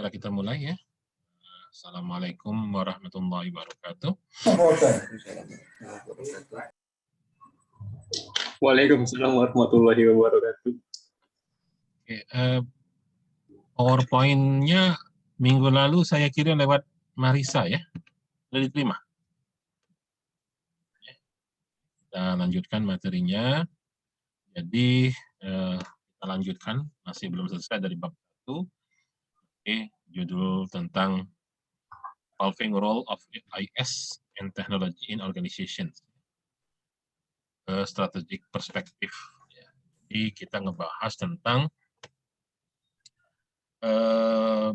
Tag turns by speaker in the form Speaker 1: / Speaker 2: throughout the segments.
Speaker 1: Segera kita mulai ya. Assalamualaikum warahmatullahi wabarakatuh.
Speaker 2: Waalaikumsalam warahmatullahi wabarakatuh.
Speaker 1: Oke, PowerPoint-nya minggu lalu saya kirim lewat Marisa ya. Sudah diterima? Kita lanjutkan materinya. Jadi kita lanjutkan, masih belum selesai dari bab 1. Oke, judul tentang Evolving Role of IS and Technology in Organizations. Strategic perspektif. Jadi kita ngebahas tentang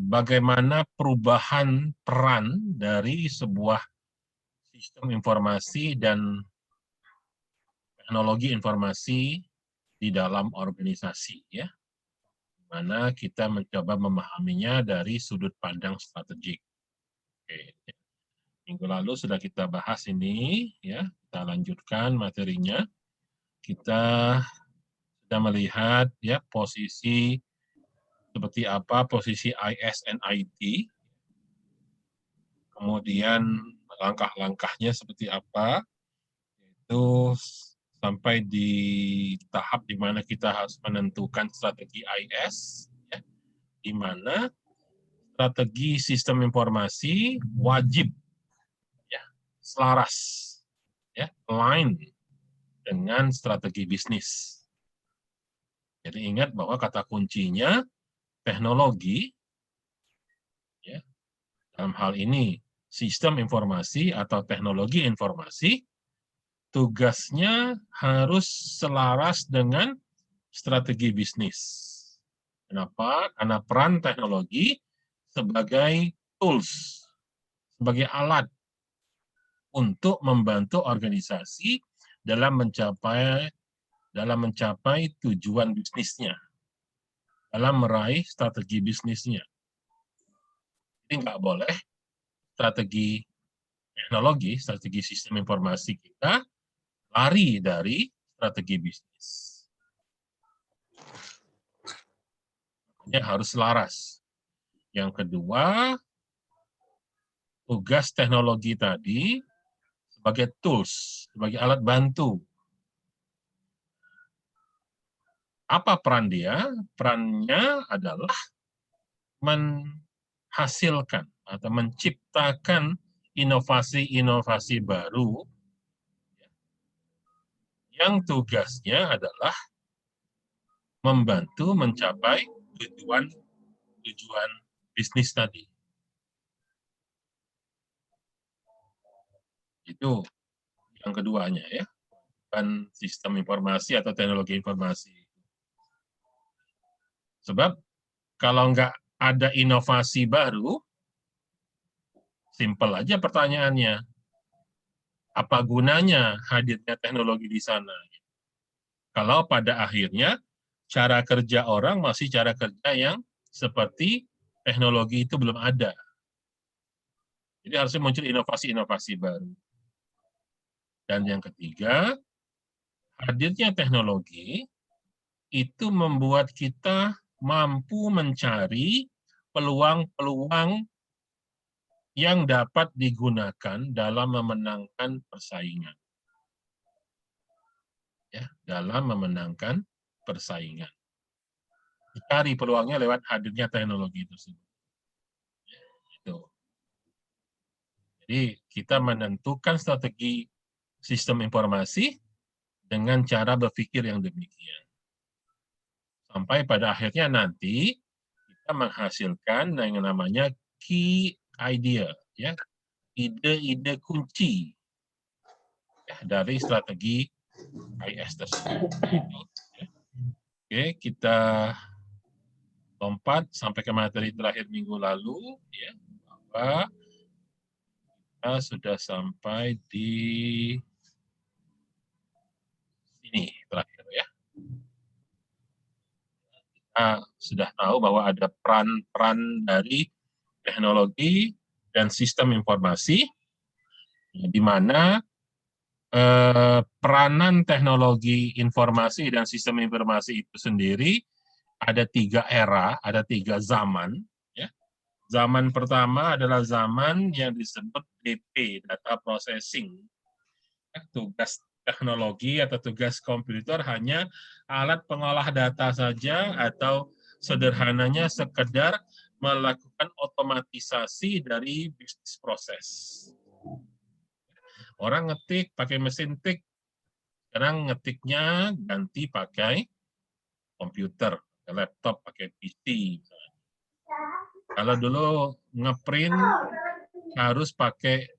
Speaker 1: bagaimana perubahan peran dari sebuah sistem informasi dan teknologi informasi di dalam organisasi, ya, mana kita mencoba memahaminya dari sudut pandang strategik. Oke. Minggu lalu sudah kita bahas ini, ya, kita lanjutkan materinya. Kita sudah melihat ya posisi seperti apa posisi IS and IT, kemudian langkah-langkahnya seperti apa, itu sampai di tahap di mana kita harus menentukan strategi IS, ya, di mana strategi sistem informasi wajib ya selaras, ya, align dengan strategi bisnis. Jadi ingat bahwa kata kuncinya teknologi, ya, dalam hal ini sistem informasi atau teknologi informasi, tugasnya harus selaras dengan strategi bisnis. Kenapa? Karena peran teknologi sebagai tools, sebagai alat untuk membantu organisasi dalam mencapai tujuan bisnisnya, dalam meraih strategi bisnisnya. Jadi nggak boleh strategi teknologi, strategi sistem informasi kita lari dari strategi bisnis. Ini harus selaras. Yang kedua, tugas teknologi tadi sebagai tools, sebagai alat bantu. Apa peran dia? Perannya adalah menghasilkan atau menciptakan inovasi-inovasi baru yang tugasnya adalah membantu mencapai tujuan bisnis tadi. Itu yang keduanya ya, dan sistem informasi atau teknologi informasi. Sebab kalau nggak ada inovasi baru, simpel aja pertanyaannya, apa gunanya hadirnya teknologi di sana? Kalau pada akhirnya cara kerja orang masih cara kerja yang seperti teknologi itu belum ada. Jadi harusnya muncul inovasi-inovasi baru. Dan yang ketiga, hadirnya teknologi itu membuat kita mampu mencari peluang-peluang yang dapat digunakan dalam memenangkan persaingan. Ya, dalam memenangkan persaingan. Dicari peluangnya lewat hadirnya teknologi tersebut. Ya, itu. Jadi kita menentukan strategi sistem informasi dengan cara berpikir yang demikian. Sampai pada akhirnya nanti kita menghasilkan yang namanya key idea, ya, ide-ide kunci ya, dari strategi IS tersebut. Ya. Oke, kita lompat sampai ke materi terakhir minggu lalu, ya, bahwa kita sudah sampai di sini terakhir ya. Kita sudah tahu bahwa ada peran-peran dari teknologi dan sistem informasi, di mana peranan teknologi informasi dan sistem informasi itu sendiri ada 3 era, ada 3 zaman. Ya. Zaman pertama adalah zaman yang disebut DP, data processing. Tugas teknologi atau tugas komputer hanya alat pengolah data saja, atau sederhananya sekedar melakukan otomatisasi dari bisnis proses. Orang ngetik pakai mesin tik, sekarang ngetiknya ganti pakai komputer, laptop, pakai PC. Kalau dulu ngeprint harus pakai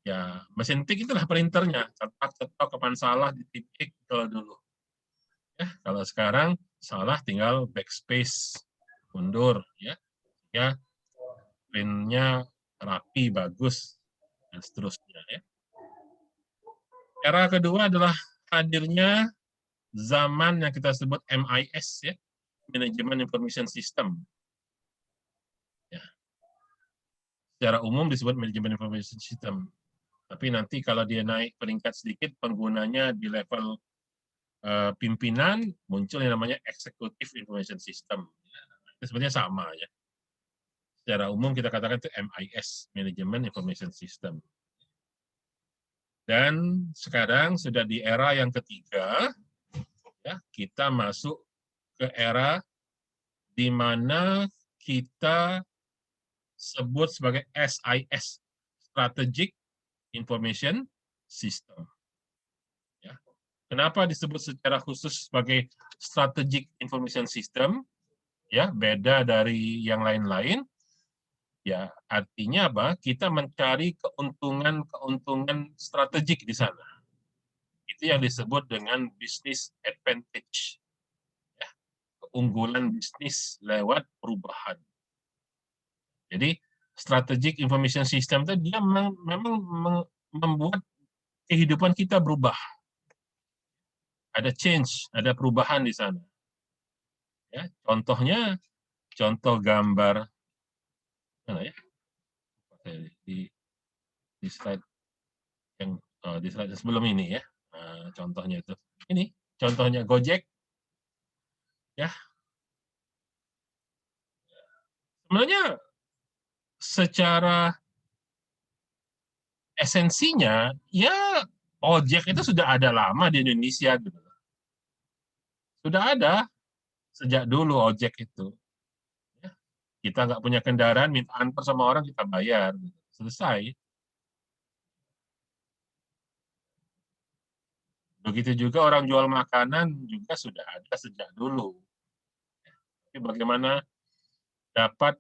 Speaker 1: ya mesin tik, itulah printernya, cetak kapan salah dititik kalau dulu. Ya, kalau sekarang salah tinggal backspace, mundur, ya printnya rapi, bagus, dan seterusnya. Ya. Era kedua adalah hadirnya zaman yang kita sebut MIS, ya, Management Information System. Ya. Secara umum disebut Management Information System. Tapi nanti kalau dia naik peringkat sedikit, penggunanya di level pimpinan, muncul yang namanya Executive Information System. Itu sebenarnya sama, ya. Secara umum kita katakan itu MIS, Management Information System. Dan sekarang sudah di era yang ketiga, ya, kita masuk ke era di mana kita sebut sebagai SIS, Strategic Information System. Ya. Kenapa disebut secara khusus sebagai Strategic Information System? Ya, beda dari yang lain-lain. Ya, artinya apa? Kita mencari keuntungan strategik di sana. Itu yang disebut dengan business advantage. Ya, keunggulan bisnis lewat perubahan. Jadi, strategic information system itu dia memang membuat kehidupan kita berubah. Ada change, ada perubahan di sana. Ya, contoh gambar mana ya? Di slide yang di slide sebelum ini, ya. Nah, contohnya itu. Ini contohnya Gojek. Ya. Sebenarnya secara esensinya ya ojek itu sudah ada lama di Indonesia gitu. Sudah ada sejak dulu ojek itu. Ya. Kita nggak punya kendaraan, minta antar sama orang, kita bayar. Gitu. Selesai. Begitu juga orang jual makanan juga sudah ada sejak dulu. Tapi bagaimana dapat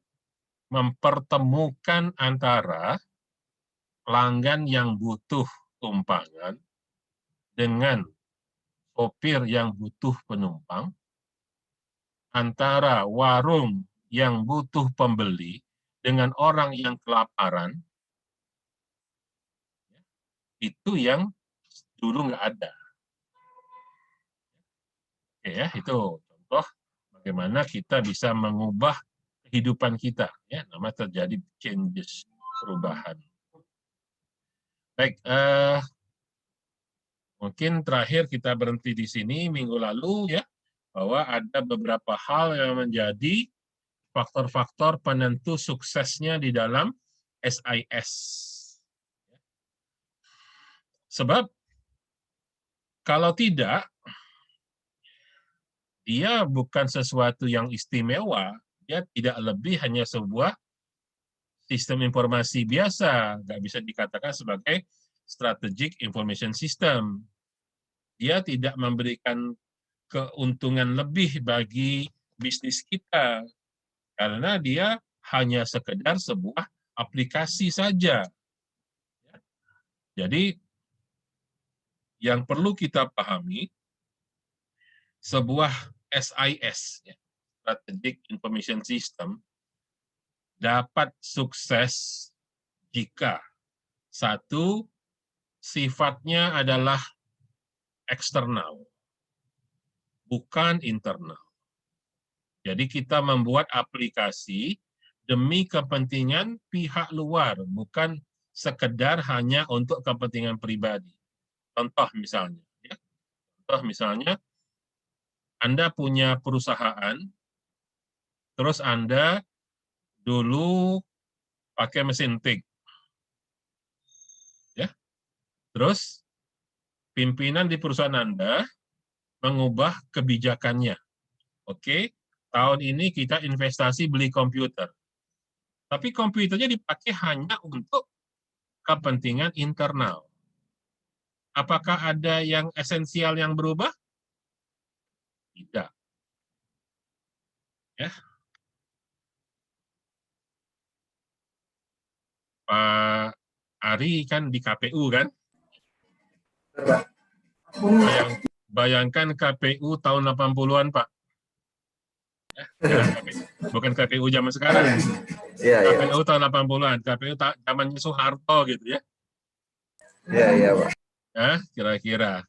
Speaker 1: mempertemukan antara pelanggan yang butuh tumpangan dengan sopir yang butuh penumpang, antara warung yang butuh pembeli dengan orang yang kelaparan, itu yang dulu nggak ada. Oke, ya, itu contoh bagaimana kita bisa mengubah kehidupan kita, ya, namanya terjadi changes, perubahan. Baik, mungkin terakhir kita berhenti di sini minggu lalu, ya, bahwa ada beberapa hal yang menjadi faktor-faktor penentu suksesnya di dalam SIS. Sebab kalau tidak, dia bukan sesuatu yang istimewa, dia tidak lebih hanya sebuah sistem informasi biasa, nggak bisa dikatakan sebagai strategic information system. Dia tidak memberikan keuntungan lebih bagi bisnis kita, karena dia hanya sekedar sebuah aplikasi saja. Jadi, yang perlu kita pahami, sebuah SIS, Strategic Information System, dapat sukses jika satu, sifatnya adalah eksternal, bukan internal. Jadi kita membuat aplikasi demi kepentingan pihak luar, bukan sekedar hanya untuk kepentingan pribadi. Contoh misalnya, Anda punya perusahaan, terus Anda Dulu pakai mesin tik. Ya. Terus pimpinan di perusahaan Anda mengubah kebijakannya. Oke, tahun ini kita investasi beli komputer. Tapi komputernya dipakai hanya untuk kepentingan internal. Apakah ada yang esensial yang berubah? Tidak. Ya. Pak Ari kan di KPU kan? Bayangkan KPU tahun 80-an, Pak. Ya, bukan KPU zaman sekarang. KPU tahun 80-an, KPU zamannya Soeharto gitu ya.
Speaker 3: Iya, Pak.
Speaker 1: Ya, kira-kira.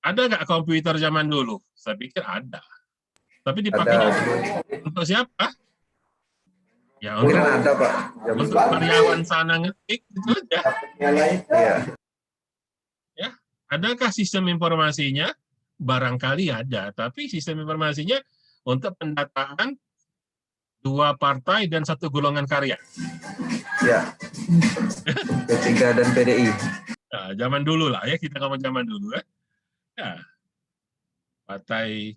Speaker 1: Ada nggak komputer zaman dulu? Saya pikir ada. Tapi dipakainya untuk siapa? Ya,
Speaker 3: Mungkin ada, Pak.
Speaker 1: Untuk karyawan sana ngetik, itu aja.
Speaker 3: Iya.
Speaker 1: Ya, adakah sistem informasinya? Barangkali ada, tapi sistem informasinya untuk pendataan 2 partai dan 1 golongan karya.
Speaker 3: Ya. P3 dan PDI.
Speaker 1: Nah, zaman dulu lah ya, kita ngomong zaman dulu ya. Ya. Partai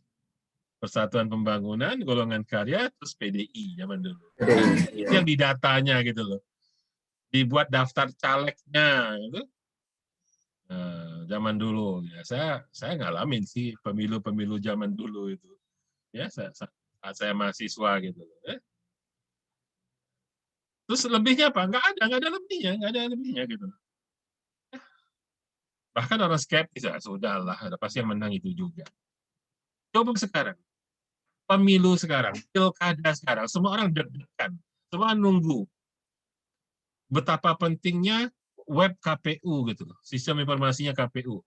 Speaker 1: Persatuan Pembangunan, golongan karya, terus PDI zaman dulu.
Speaker 3: PDI,
Speaker 1: Itu yang di datanya gitu loh. Dibuat daftar calegnya gitu. Nah, zaman dulu ya saya ngalamin sih pemilu-pemilu zaman dulu itu. Ya, saat saya mahasiswa gitu loh. Ya. Terus lebihnya apa? Nggak ada lebihnya gitu. Bahkan orang skeptis, ya sudahlah, ada pasti yang menang itu juga. Coba sekarang, pemilu sekarang, pilkada sekarang, semua orang deg-degan, semua nunggu betapa pentingnya web KPU gitu, sistem informasinya KPU.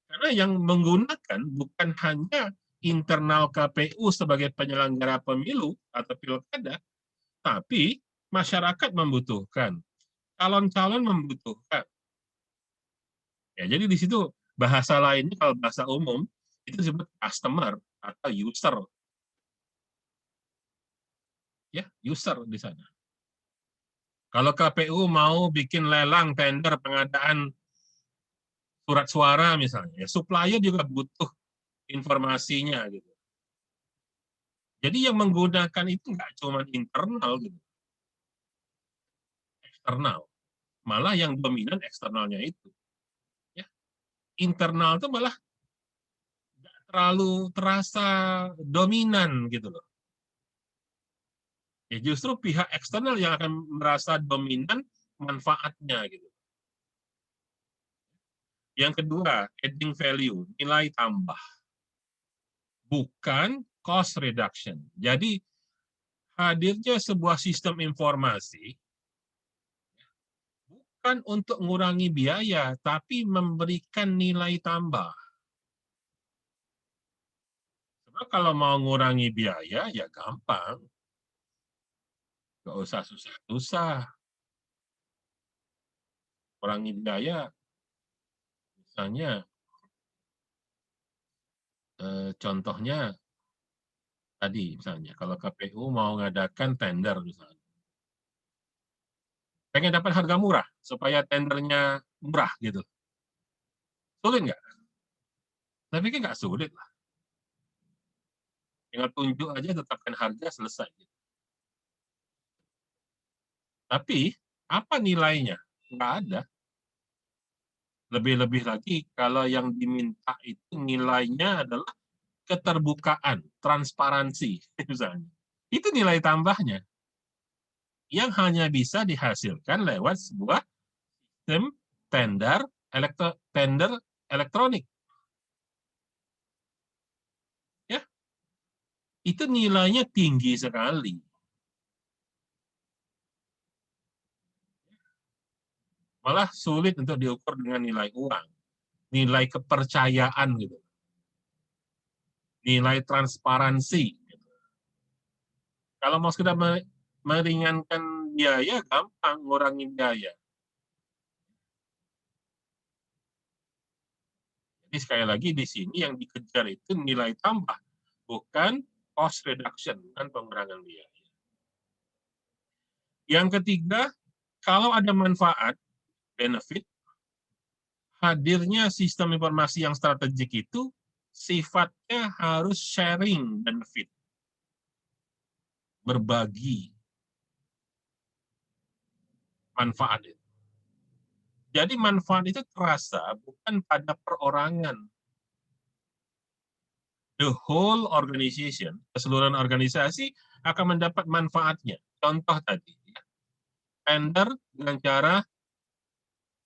Speaker 1: Karena yang menggunakan bukan hanya internal KPU sebagai penyelenggara pemilu atau pilkada, tapi masyarakat membutuhkan, calon-calon membutuhkan. Ya, jadi di situ bahasa lainnya kalau bahasa umum itu disebut customer atau user. Ya, user di sana. Kalau KPU mau bikin lelang tender pengadaan surat suara misalnya, ya supplier juga butuh informasinya gitu. Jadi yang menggunakan itu nggak cuma internal gitu, eksternal. Malah yang dominan eksternalnya itu. Ya. Internal itu malah nggak terlalu terasa dominan gitu loh. Ya justru pihak eksternal yang akan merasa dominan manfaatnya gitu. Yang kedua, adding value, nilai tambah. Bukan cost reduction. Jadi hadirnya sebuah sistem informasi bukan untuk mengurangi biaya, tapi memberikan nilai tambah. Sebab kalau mau mengurangi biaya, ya gampang. Nggak usah susah-susah. Kurangi biaya, misalnya, contohnya, tadi misalnya, kalau KPU mau mengadakan tender misalnya, pengen dapat harga murah, supaya tendernya murah gitu. Sulit nggak? Saya pikir nggak sulit lah. Tinggal tunjuk aja, tetapkan harga, selesai. Tapi, apa nilainya? Nggak ada. Lebih-lebih lagi, kalau yang diminta itu nilainya adalah keterbukaan, transparansi, misalnya. Itu nilai tambahnya. Yang hanya bisa dihasilkan lewat sebuah sistem tender elektronik. Ya, itu nilainya tinggi sekali. Malah sulit untuk diukur dengan nilai uang, nilai kepercayaan gitu, nilai transparansi. Gitu. Kalau mau sekedar meringankan biaya, gampang ngurangin biaya. Jadi sekali lagi di sini yang dikejar itu nilai tambah, bukan cost reduction, kan pengurangan biaya. Yang ketiga, kalau ada manfaat, benefit, hadirnya sistem informasi yang strategik itu sifatnya harus sharing benefit, berbagi manfaat itu. Jadi manfaat itu terasa bukan pada perorangan. The whole organization, keseluruhan organisasi akan mendapat manfaatnya. Contoh tadi, tender dengan cara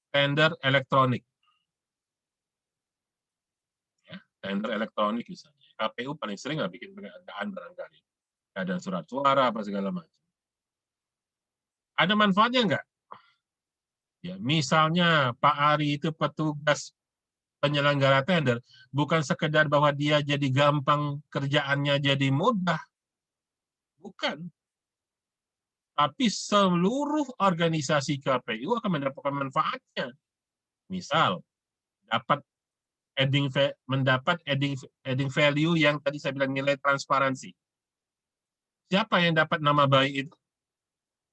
Speaker 1: tender elektronik. Ya, tender elektronik misalnya. KPU paling sering nggak bikin pengadaan barangkali. Ada surat suara, apa segala macam. Ada manfaatnya nggak? Ya, misalnya Pak Ari itu petugas penyelenggara tender, bukan sekedar bahwa dia jadi gampang, kerjaannya jadi mudah. Bukan. Tapi seluruh organisasi KPU akan mendapatkan manfaatnya. Misal, mendapat adding value yang tadi saya bilang nilai transparansi. Siapa yang dapat nama baik itu?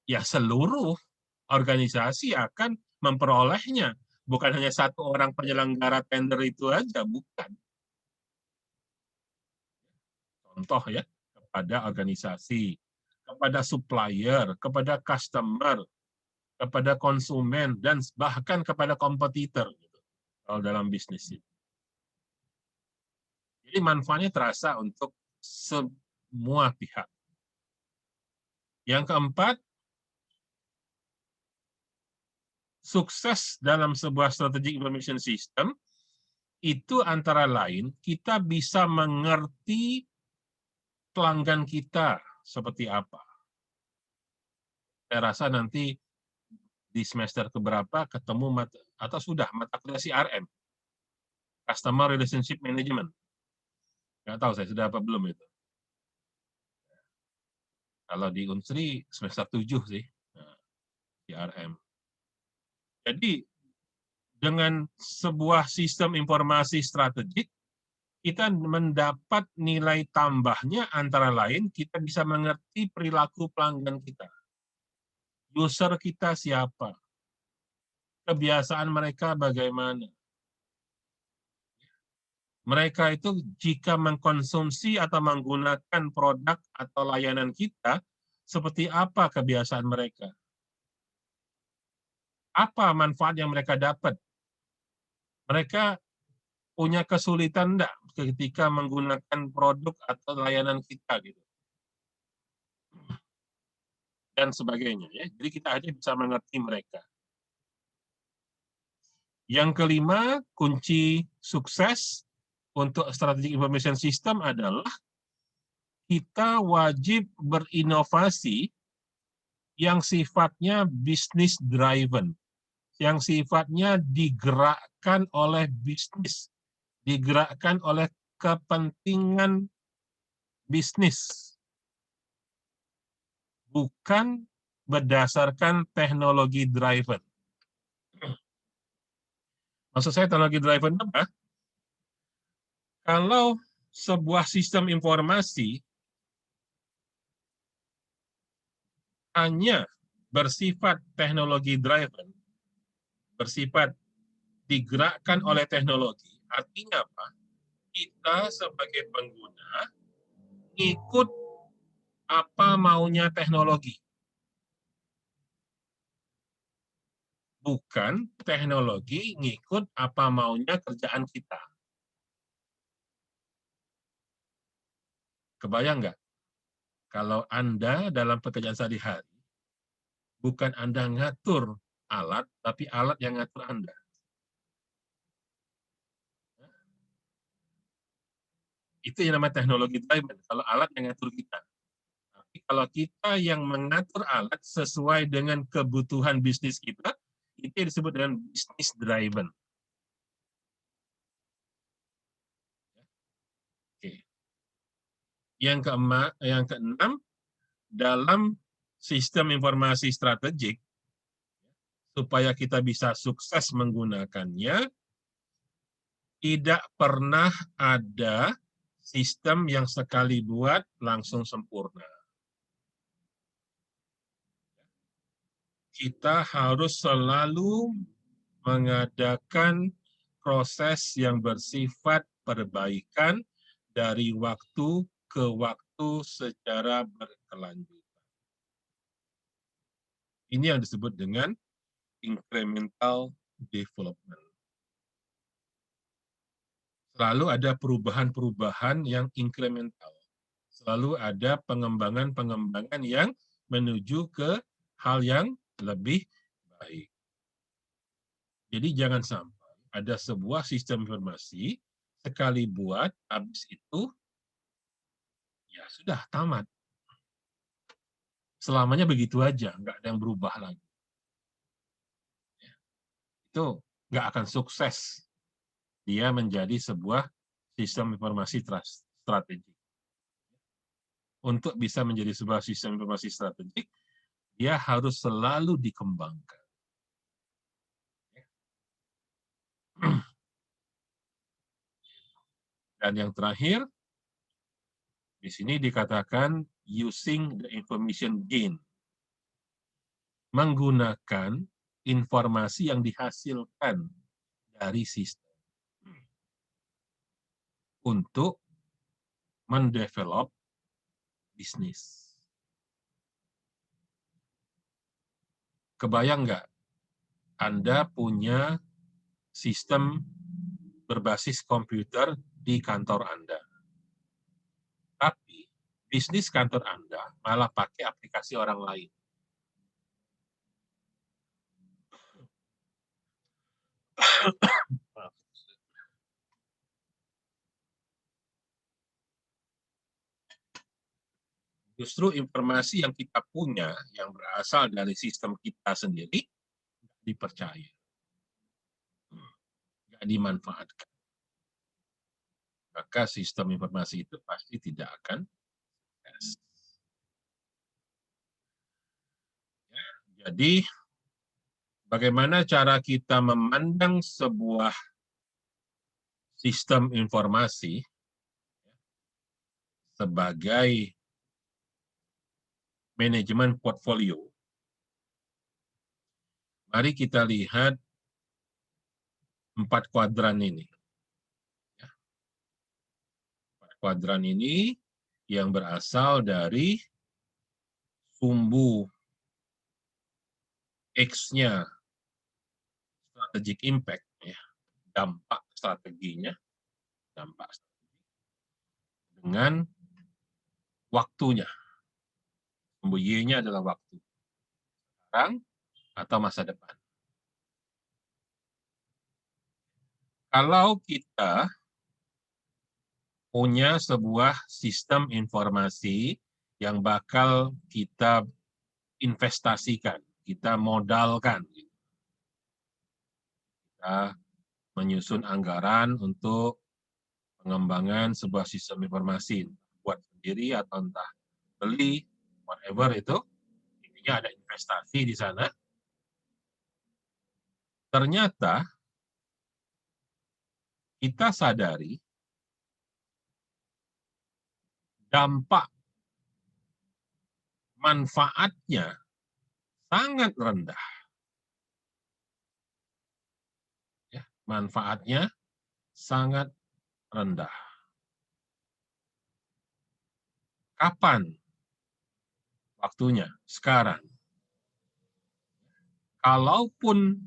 Speaker 1: Ya seluruh organisasi akan memperolehnya. Bukan hanya satu orang penyelenggara tender itu aja, bukan. Contoh ya, kepada organisasi, kepada supplier, kepada customer, kepada konsumen, dan bahkan kepada kompetitor kalau dalam bisnis itu. Jadi manfaatnya terasa untuk semua pihak. Yang keempat, sukses dalam sebuah strategic information system itu antara lain kita bisa mengerti pelanggan kita seperti apa. Saya rasa nanti di semester keberapa ketemu atau sudah mata kuliah CRM, Customer Relationship Management. Nggak tahu saya sudah apa belum itu. Kalau di Unsri semester 7 sih, CRM. Jadi dengan sebuah sistem informasi strategik, kita mendapat nilai tambahnya antara lain kita bisa mengerti perilaku pelanggan kita. User kita siapa? Kebiasaan mereka bagaimana? Mereka itu jika mengkonsumsi atau menggunakan produk atau layanan kita, seperti apa kebiasaan mereka? Apa manfaat yang mereka dapat? Mereka punya kesulitan enggak ketika menggunakan produk atau layanan kita gitu. Dan sebagainya ya. Jadi kita aja bisa mengerti mereka. Yang kelima, kunci sukses untuk strategic information system adalah kita wajib berinovasi yang sifatnya business driven, yang sifatnya digerakkan oleh bisnis, digerakkan oleh kepentingan bisnis, bukan berdasarkan teknologi driven. Maksud saya teknologi driven apa? Kalau sebuah sistem informasi hanya bersifat teknologi driven, bersifat digerakkan oleh teknologi, artinya apa? Kita sebagai pengguna ikut apa maunya teknologi. Bukan teknologi ngikut apa maunya kerjaan kita. Kebayang nggak? Kalau Anda dalam pekerjaan sehari-hari, bukan Anda ngatur alat, tapi alat yang ngatur Anda. Itu yang namanya teknologi driven, kalau alat yang ngatur kita. Tapi kalau kita yang mengatur alat sesuai dengan kebutuhan bisnis kita, itu yang disebut dengan business driven. Oke. Yang keenam, dalam sistem informasi strategik, supaya kita bisa sukses menggunakannya, tidak pernah ada sistem yang sekali buat langsung sempurna. Kita harus selalu mengadakan proses yang bersifat perbaikan dari waktu ke waktu secara berkelanjutan. Ini yang disebut dengan incremental development. Selalu ada perubahan-perubahan yang incremental. Selalu ada pengembangan-pengembangan yang menuju ke hal yang lebih baik. Jadi jangan sampai ada sebuah sistem informasi, sekali buat, habis itu, ya sudah, tamat. Selamanya begitu aja, nggak ada yang berubah lagi. Itu nggak akan sukses. Dia menjadi sebuah sistem informasi strategik. Untuk bisa menjadi sebuah sistem informasi strategik, dia harus selalu dikembangkan. Dan yang terakhir, di sini dikatakan using the information gain. Menggunakan informasi yang dihasilkan dari sistem untuk mendevelop bisnis. Kebayang nggak Anda punya sistem berbasis komputer di kantor Anda? Tapi bisnis kantor Anda malah pakai aplikasi orang lain. Justru informasi yang kita punya, yang berasal dari sistem kita sendiri, nggak dipercaya, nggak dimanfaatkan. Maka sistem informasi itu pasti tidak akan sukses. Ya, jadi, bagaimana cara kita memandang sebuah sistem informasi sebagai manajemen portfolio? Mari kita lihat 4 kuadran ini. 4 kuadran ini yang berasal dari sumbu X-nya strategic impact, ya, dampak strateginya, dengan waktunya. Sumbu Y-nya adalah waktu. Sekarang atau masa depan. Kalau kita punya sebuah sistem informasi yang bakal kita investasikan, kita modalkan, kita menyusun anggaran untuk pengembangan sebuah sistem informasi, buat sendiri atau entah beli, whatever itu, intinya ada investasi di sana. Ternyata kita sadari dampak manfaatnya sangat rendah. Ya, manfaatnya sangat rendah. Kapan waktunya? Sekarang. Kalaupun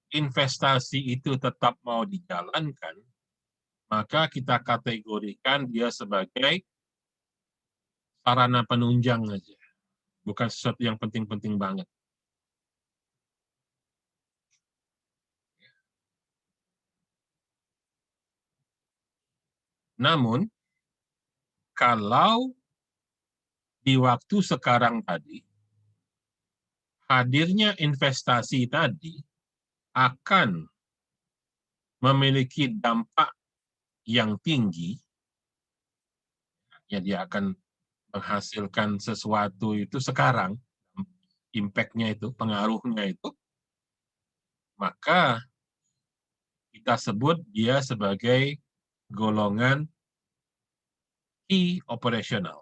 Speaker 1: investasi itu tetap mau dijalankan, maka kita kategorikan dia sebagai sarana penunjang aja. Bukan sesuatu yang penting-penting banget. Namun, kalau di waktu sekarang tadi, hadirnya investasi tadi akan memiliki dampak yang tinggi, ya dia akan menghasilkan sesuatu itu sekarang, impact-nya itu, pengaruhnya itu, maka kita sebut dia sebagai golongan key operational,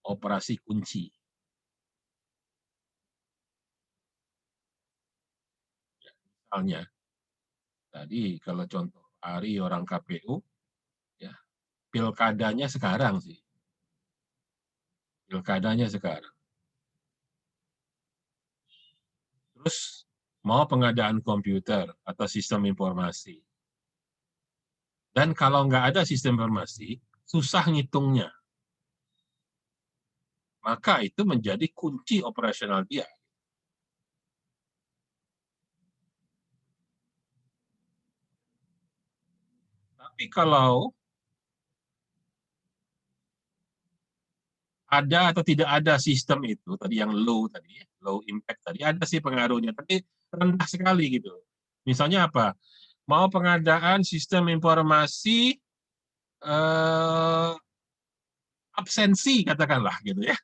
Speaker 1: operasi kunci. Misalnya, tadi kalau contoh hari orang KPU, ya pilkadanya sekarang sih, pilkadanya sekarang. Terus mau pengadaan komputer atau sistem informasi. Dan kalau nggak ada sistem informasi, susah ngitungnya. Maka itu menjadi kunci operasional dia. Tapi kalau ada atau tidak ada sistem itu, tadi yang low tadi, low impact tadi, ada sih pengaruhnya, tapi rendah sekali gitu. Misalnya apa? Mau pengadaan sistem informasi absensi katakanlah gitu ya,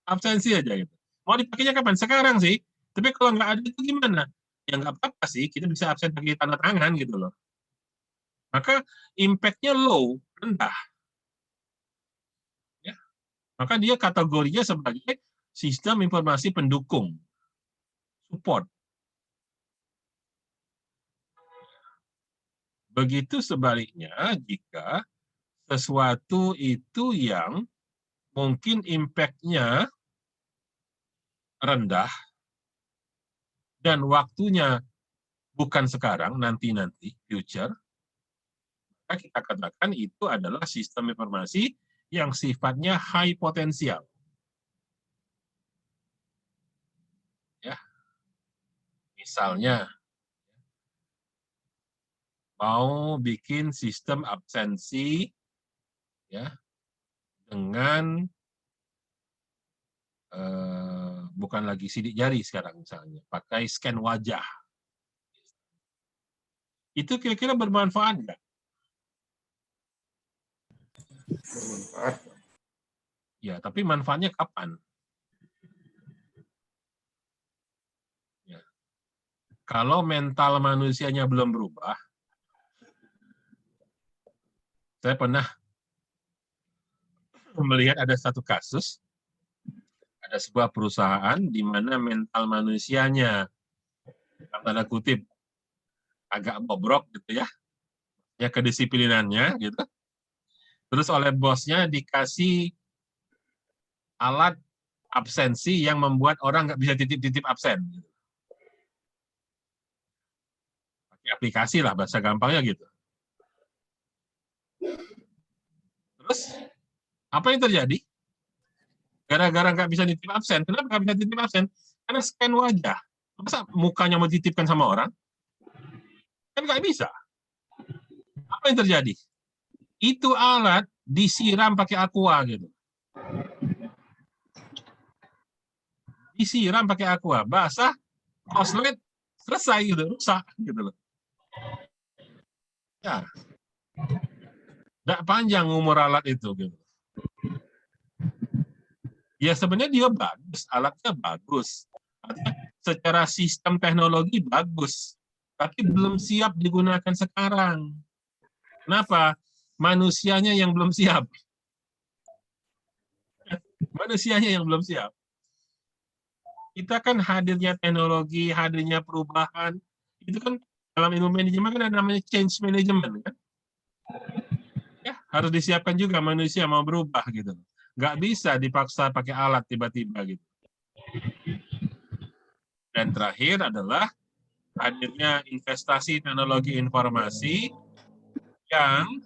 Speaker 1: absensi aja gitu. Mau dipakainya kapan? Sekarang sih. Tapi kalau nggak ada itu gimana? Ya nggak apa-apa sih, kita bisa absen pakai tanda tangan gitu loh. Maka impact-nya low, rendah. Ya. Maka dia kategorinya sebagai sistem informasi pendukung, support. Begitu sebaliknya jika sesuatu itu yang mungkin impact-nya rendah dan waktunya bukan sekarang, nanti-nanti, future, maka kita katakan itu adalah sistem informasi yang sifatnya high potensial. Ya. Misalnya, mau bikin sistem absensi ya dengan bukan lagi sidik jari sekarang misalnya, pakai scan wajah. Itu kira-kira bermanfaat nggak?
Speaker 3: Bermanfaat.
Speaker 1: Ya, tapi manfaatnya kapan? Ya. Kalau mental manusianya belum berubah, saya pernah melihat ada satu kasus, ada sebuah perusahaan di mana mental manusianya, tanda kutip, agak bobrok gitu ya kedisiplinannya gitu. Terus oleh bosnya dikasih alat absensi yang membuat orang nggak bisa titip-titip absen. Pakai aplikasi lah, bahasa gampangnya gitu. Terus, apa yang terjadi? Gara-gara nggak bisa titip absen. Kenapa nggak bisa titip absen? Karena scan wajah. Masa mukanya mau dititipkan sama orang? Kan nggak bisa. Apa yang terjadi? Itu alat disiram pakai aqua gitu. Disiram pakai aqua, basah, koslet, selesai gitu, rusak gitu loh. Ya, nggak panjang umur alat itu gitu. Ya sebenarnya dia bagus, alatnya bagus. Artinya, secara sistem teknologi bagus, tapi belum siap digunakan sekarang. Kenapa? Manusianya yang belum siap. Manusianya yang belum siap. Kita kan hadirnya teknologi, hadirnya perubahan, itu kan dalam ilmu manajemen kan ada namanya change management kan. Ya, harus disiapkan juga manusia mau berubah gitu. Nggak bisa dipaksa pakai alat tiba-tiba gitu. Dan terakhir adalah hadirnya investasi teknologi informasi yang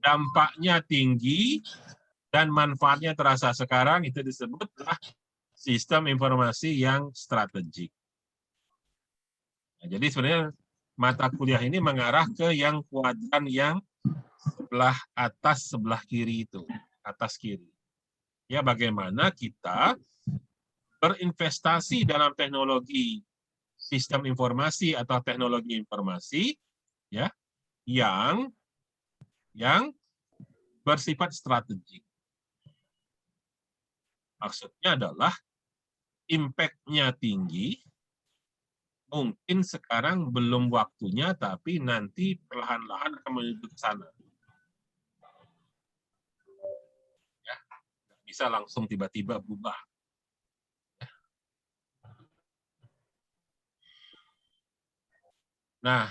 Speaker 1: dampaknya tinggi dan manfaatnya terasa sekarang, itu disebutlah sistem informasi yang strategik. Nah, jadi sebenarnya mata kuliah ini mengarah ke yang kuadran yang sebelah atas, sebelah kiri itu, atas kiri. Ya, bagaimana kita berinvestasi dalam teknologi sistem informasi atau teknologi informasi ya yang bersifat strategik. Maksudnya adalah impact-nya tinggi, mungkin sekarang belum waktunya, tapi nanti perlahan-lahan akan menuju ke sana. bisa langsung tiba-tiba berubah. Nah,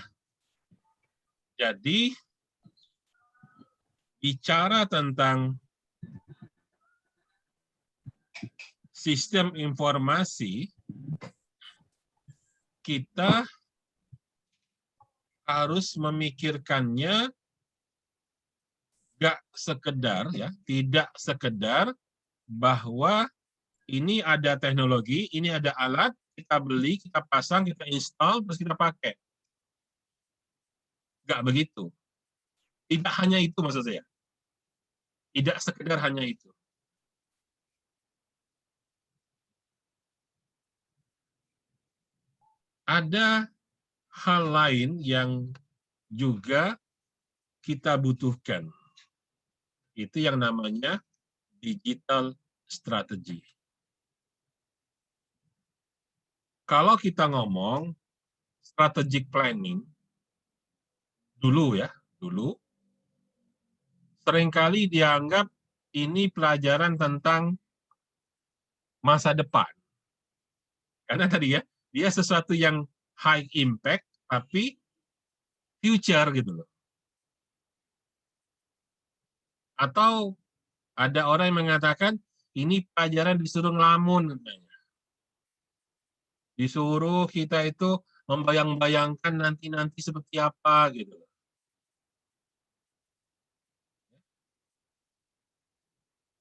Speaker 1: jadi bicara tentang sistem informasi, kita harus memikirkannya nggak sekedar, ya, tidak sekedar bahwa ini ada teknologi, ini ada alat, kita beli, kita pasang, kita install, terus kita pakai. Nggak begitu. Tidak hanya itu maksud saya. Tidak sekedar hanya itu. Ada hal lain yang juga kita butuhkan. Itu yang namanya digital strategy. Kalau kita ngomong strategic planning, dulu seringkali dianggap ini pelajaran tentang masa depan. Karena tadi ya, dia sesuatu yang high impact, tapi future gitu loh. Atau ada orang yang mengatakan, ini pelajaran disuruh ngelamun. Disuruh kita itu membayang-bayangkan nanti-nanti seperti apa gitu.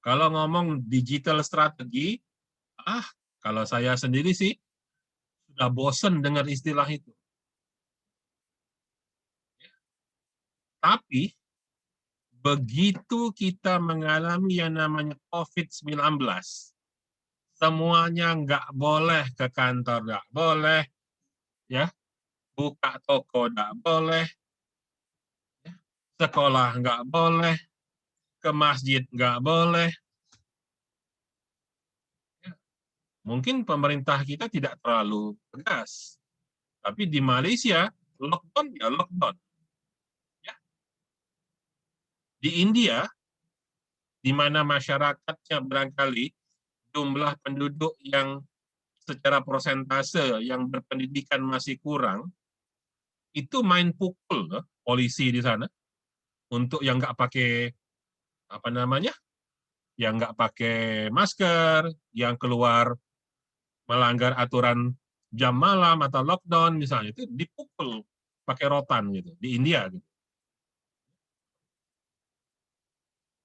Speaker 1: Kalau ngomong digital strategi, kalau saya sendiri sih sudah bosen dengar istilah itu. Tapi begitu kita mengalami yang namanya COVID-19, semuanya nggak boleh ke kantor, nggak boleh, ya, buka toko nggak boleh, sekolah nggak boleh, ke masjid nggak boleh. Mungkin pemerintah kita tidak terlalu tegas, tapi di Malaysia lockdown ya lockdown. Ya. Di India, di mana masyarakatnya barangkali jumlah penduduk yang secara persentase yang berpendidikan masih kurang, itu main pukul polisi di sana untuk yang nggak pakai yang nggak pakai masker, yang keluar melanggar aturan jam malam atau lockdown misalnya, itu dipukul pakai rotan gitu di India gitu.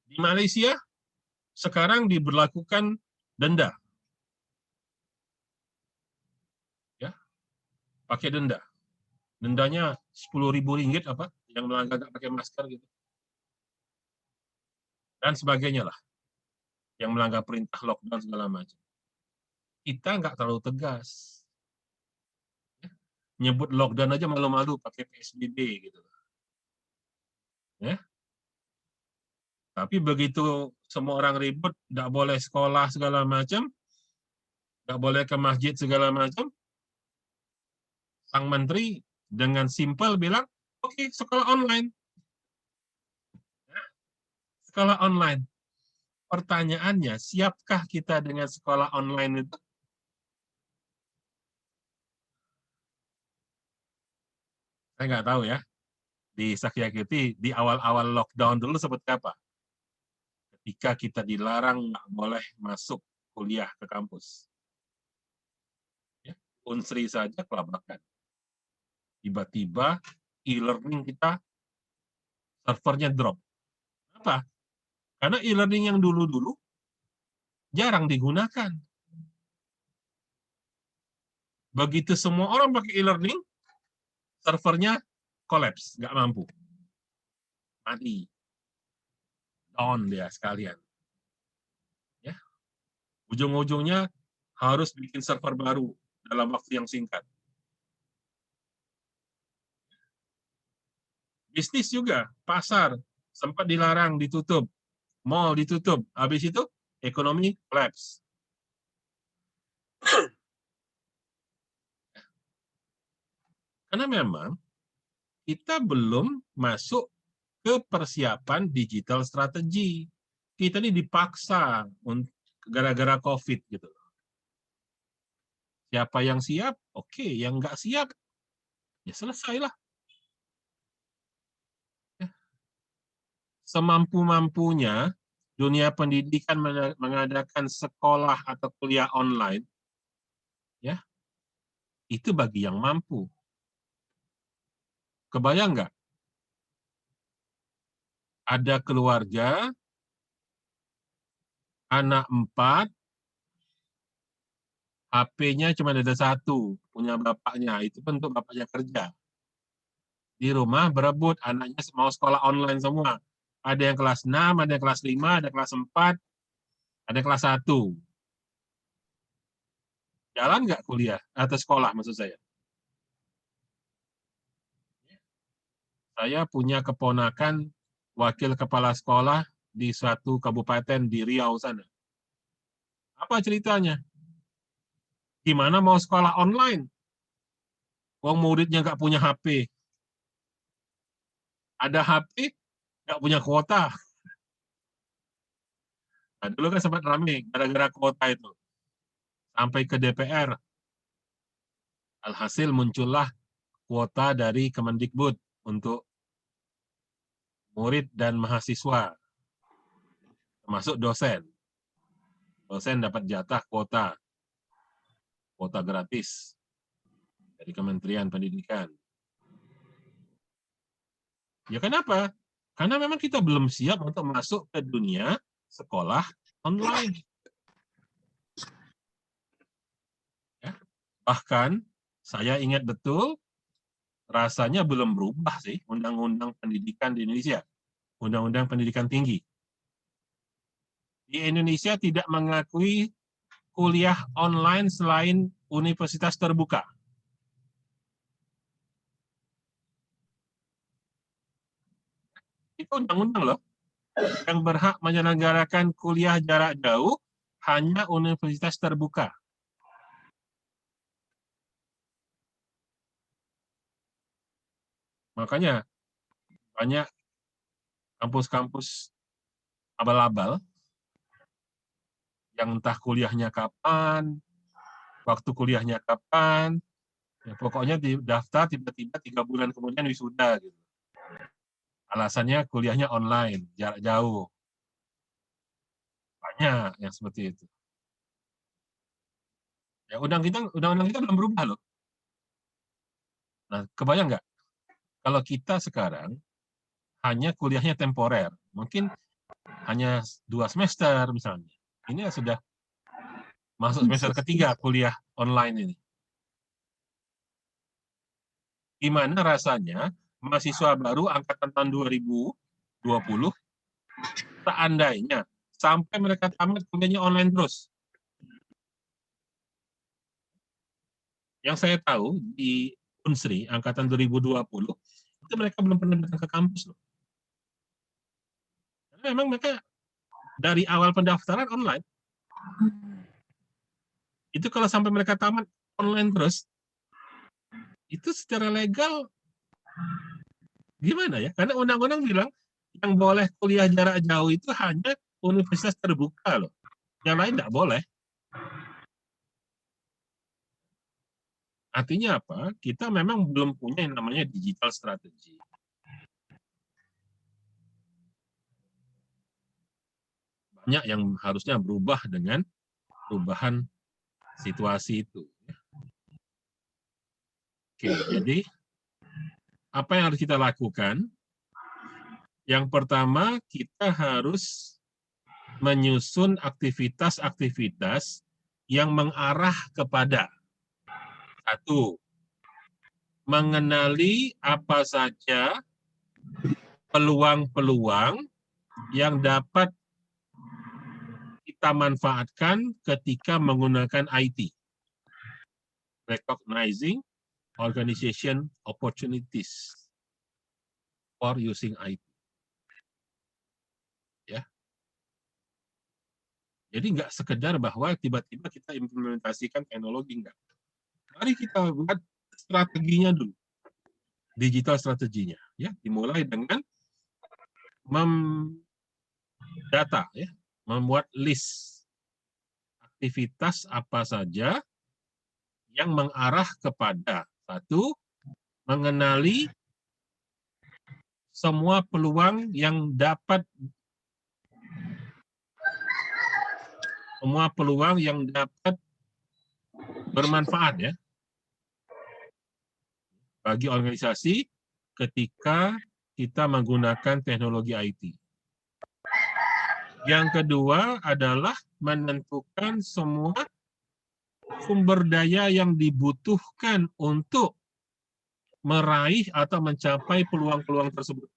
Speaker 1: Di Malaysia sekarang diberlakukan denda, ya, pakai denda. Dendanya 10.000 ringgit apa yang melanggar nggak pakai masker gitu, dan sebagainya lah, yang melanggar perintah lockdown segala macam. Kita nggak terlalu tegas. Nyebut lockdown aja malu-malu pakai PSBB gitu. Ya. Tapi begitu semua orang ribut, nggak boleh sekolah segala macam, nggak boleh ke masjid segala macam, sang menteri dengan simpel bilang, oke, sekolah online. Sekolah online. Pertanyaannya, siapkah kita dengan sekolah online itu? Saya nggak tahu ya. Di Sakyakiti, di awal-awal lockdown dulu seperti apa? Ketika kita dilarang nggak boleh masuk kuliah ke kampus. Ya, Unsri saja kelabakan. Tiba-tiba e-learning kita servernya drop. Apa? Karena e-learning yang dulu-dulu jarang digunakan. Begitu semua orang pakai e-learning, servernya collapse, nggak mampu. Mati. Down dia sekalian. Ya. Ujung-ujungnya harus bikin server baru dalam waktu yang singkat. Bisnis juga, pasar sempat dilarang, ditutup, mall ditutup, habis itu ekonomi collapse. Karena memang kita belum masuk ke persiapan digital strategi. kita ini dipaksa gara-gara COVID gitu. Siapa yang siap, oke. Yang nggak siap, ya selesailah. Semampu-mampunya dunia pendidikan mengadakan sekolah atau kuliah online, ya itu bagi yang mampu. Kebayang nggak? Ada keluarga, anak 4, HP-nya cuma ada 1, punya bapaknya. Itu pun untuk bapaknya kerja. Di rumah berebut, anaknya mau sekolah online semua. Ada yang kelas 6, ada yang kelas 5, ada kelas 4, ada kelas 1. Jalan nggak kuliah atau sekolah maksud saya? Saya punya keponakan wakil kepala sekolah di suatu kabupaten di Riau sana. Apa ceritanya? Gimana mau sekolah online? Wong muridnya nggak punya HP. Ada HP, nggak punya kuota. Nah, dulu kan sempat ramai gara-gara kuota itu. Sampai ke DPR. Alhasil muncullah kuota dari Kemendikbud untuk murid dan mahasiswa, termasuk dosen. Dosen dapat jatah kuota gratis dari Kementerian Pendidikan. Ya kenapa? Karena memang kita belum siap untuk masuk ke dunia sekolah online. Ya. Bahkan saya ingat betul, rasanya belum berubah sih Undang-Undang Pendidikan di Indonesia, Undang-Undang Pendidikan Tinggi. Di Indonesia tidak mengakui kuliah online selain universitas terbuka. Itu undang-undang loh. Yang berhak menyelenggarakan kuliah jarak jauh hanya universitas terbuka. Makanya banyak kampus-kampus abal-abal yang entah kuliahnya kapan, waktu kuliahnya kapan, ya pokoknya daftar tiba-tiba 3 bulan kemudian wisuda. Gitu. Alasannya kuliahnya online, jarak jauh. Banyak yang seperti itu. Ya undang-undang kita belum berubah loh. Nah, kebayang nggak? Kalau kita sekarang hanya kuliahnya temporer, mungkin hanya 2 semester misalnya. Ini sudah masuk semester ketiga kuliah online ini. Gimana rasanya mahasiswa baru angkatan tahun 2020, seandainya sampai mereka tamat kuliahnya online terus. Yang saya tahu di Unsri angkatan 2020 itu mereka belum pernah datang ke kampus loh. Karena memang mereka dari awal pendaftaran online. Itu kalau sampai mereka tamat online terus, itu secara legal gimana ya? Karena undang-undang bilang yang boleh kuliah jarak jauh itu hanya universitas terbuka loh. Yang lain nggak boleh. Artinya apa? Kita memang belum punya yang namanya digital strategy. Banyak yang harusnya berubah dengan perubahan situasi itu. Oke, jadi apa yang harus kita lakukan? Yang pertama, kita harus menyusun aktivitas-aktivitas yang mengarah kepada 1. Mengenali apa saja peluang-peluang yang dapat kita manfaatkan ketika menggunakan IT. Recognizing organization opportunities for using IT. Ya. Jadi nggak sekedar bahwa tiba-tiba kita implementasikan teknologi, enggak. Mari kita buat strateginya dulu. Digital strateginya. Ya, dimulai dengan data, ya, membuat list aktivitas apa saja yang mengarah kepada satu, mengenali semua peluang yang dapat bermanfaat, ya, bagi organisasi ketika kita menggunakan teknologi IT. Yang kedua adalah menentukan semua sumber daya yang dibutuhkan untuk meraih atau mencapai peluang-peluang tersebut.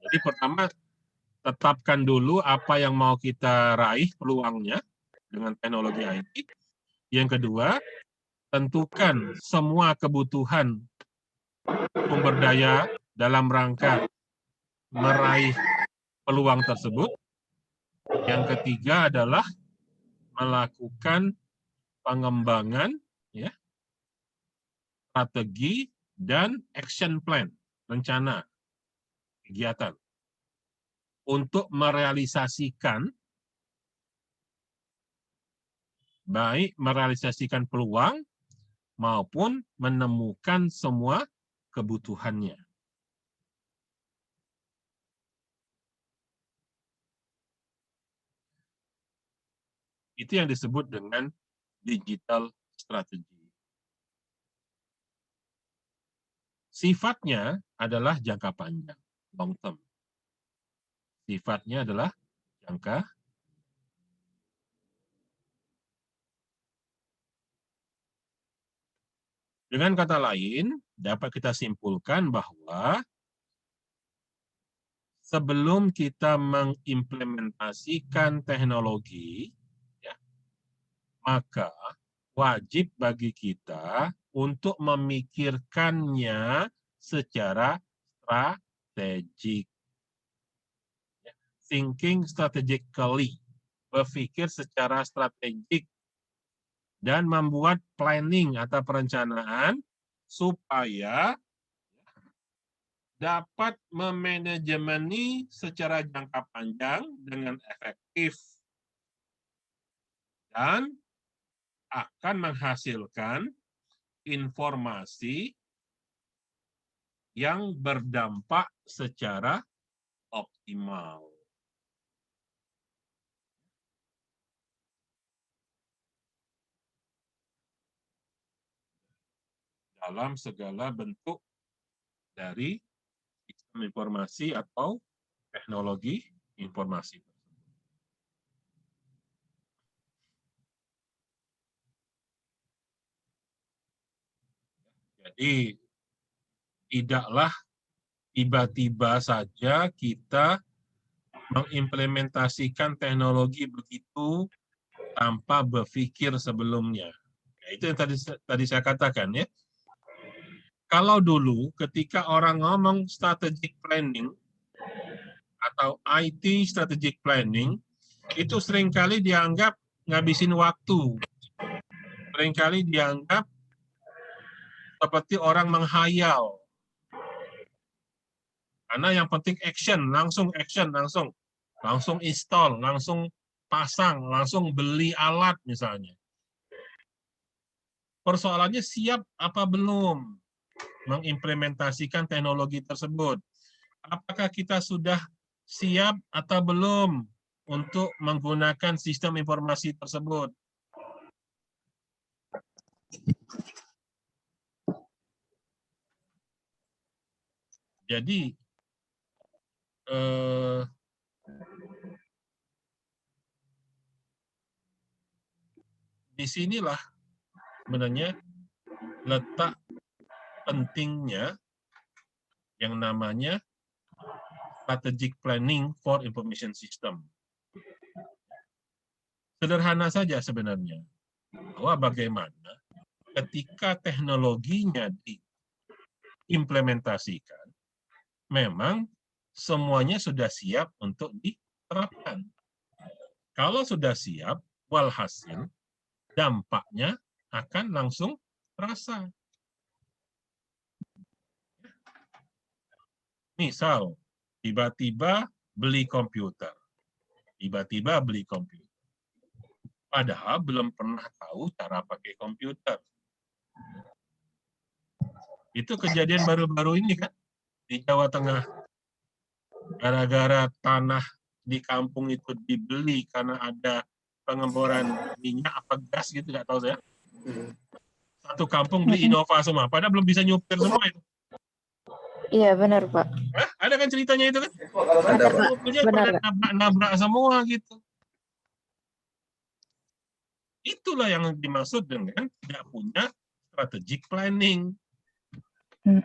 Speaker 1: Jadi pertama, tetapkan dulu apa yang mau kita raih peluangnya dengan teknologi IT. Yang kedua, tentukan semua kebutuhan sumber daya dalam rangka meraih peluang tersebut. Yang ketiga adalah melakukan pengembangan, ya, strategi dan action plan, rencana kegiatan untuk merealisasikan baik merealisasikan peluang maupun menemukan semua kebutuhannya. Itu yang disebut dengan digital strategy. Sifatnya adalah jangka panjang, long term. Sifatnya adalah jangka Dengan kata lain, dapat kita simpulkan bahwa sebelum kita mengimplementasikan teknologi, ya, maka wajib bagi kita untuk memikirkannya secara strategik. Thinking strategically, berpikir secara strategik, dan membuat planning atau perencanaan supaya dapat memanajemeni secara jangka panjang dengan efektif dan akan menghasilkan informasi yang berdampak secara optimal. Dalam segala bentuk dari sistem informasi atau teknologi informasi. Jadi tidaklah tiba-tiba saja kita mengimplementasikan teknologi begitu tanpa berpikir sebelumnya. Ya, itu yang tadi saya katakan, ya. Kalau dulu ketika orang ngomong strategic planning atau IT strategic planning, itu seringkali dianggap ngabisin waktu. Seringkali dianggap seperti orang menghayal. Karena yang penting action, langsung install, langsung pasang, langsung beli alat misalnya. Persoalannya siap apa belum mengimplementasikan teknologi tersebut? Apakah kita sudah siap atau belum untuk menggunakan sistem informasi tersebut? Jadi, disinilah sebenarnya letak pentingnya yang namanya strategic planning for information system. Sederhana saja sebenarnya, bahwa bagaimana ketika teknologinya diimplementasikan, memang semuanya sudah siap untuk diterapkan. Kalau sudah siap, walhasil dampaknya akan langsung terasa. Misal, tiba-tiba beli komputer. Tiba-tiba beli komputer. Padahal belum pernah tahu cara pakai komputer. Itu kejadian baru-baru ini kan, di Jawa Tengah. Gara-gara tanah di kampung itu dibeli karena ada pengeboran minyak apa gas gitu, nggak tahu saya. Satu kampung beli Innova semua, padahal belum bisa nyupir semua itu.
Speaker 4: Iya benar Pak.
Speaker 1: Hah? Ada kan ceritanya itu kan?
Speaker 3: Ada, Pak.
Speaker 1: Mobilnya
Speaker 4: Benar,
Speaker 1: pada nabrak-nabrak semua gitu. Itulah yang dimaksud dengan tidak punya strategic planning.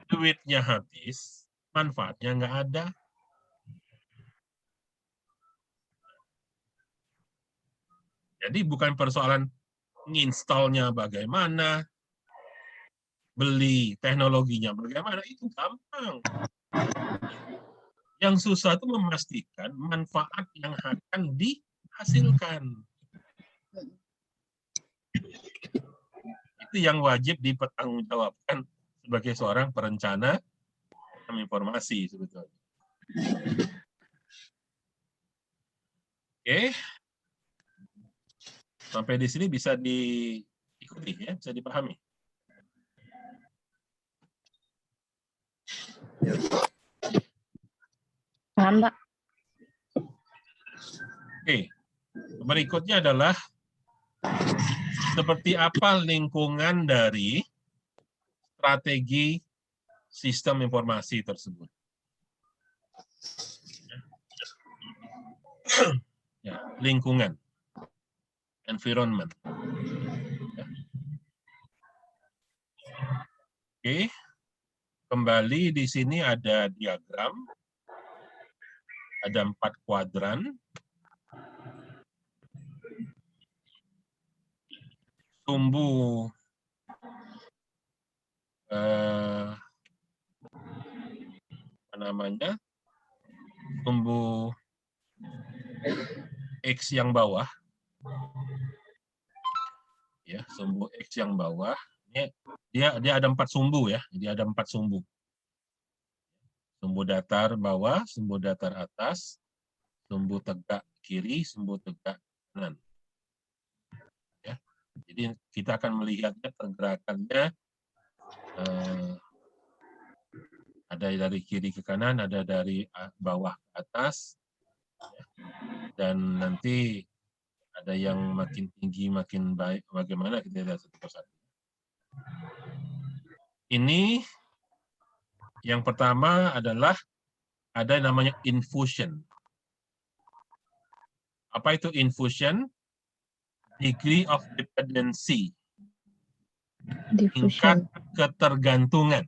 Speaker 1: Duitnya habis, manfaatnya nggak ada. Jadi bukan persoalan nginstallnya bagaimana, beli teknologinya bagaimana, itu gampang. Yang susah itu memastikan manfaat yang akan dihasilkan. Itu yang wajib dipertanggungjawabkan sebagai seorang perencana informasi sebetulnya. Oke. Sampai di sini bisa diikuti ya, bisa dipahami.
Speaker 4: Paham Pak.
Speaker 1: Oke. Berikutnya adalah seperti apa lingkungan dari strategi sistem informasi tersebut. Ya, lingkungan, environment. Ya. Oke, kembali di sini ada diagram, ada 4 kuadran. Sumbu apa namanya? Sumbu X yang bawah, ya, sumbu X yang bawah, ini dia ada 4 sumbu ya, dia ada 4 sumbu. Sumbu datar bawah, sumbu datar atas, sumbu tegak kiri, sumbu tegak kanan. Ya, jadi kita akan melihatnya pergerakannya ada dari kiri ke kanan, ada dari bawah ke atas, dan nanti ada yang makin tinggi, makin baik, bagaimana kita lihat satu persatu. Ini yang pertama adalah ada namanya infusion. Apa itu infusion? Degree of dependency. Tingkat ketergantungan.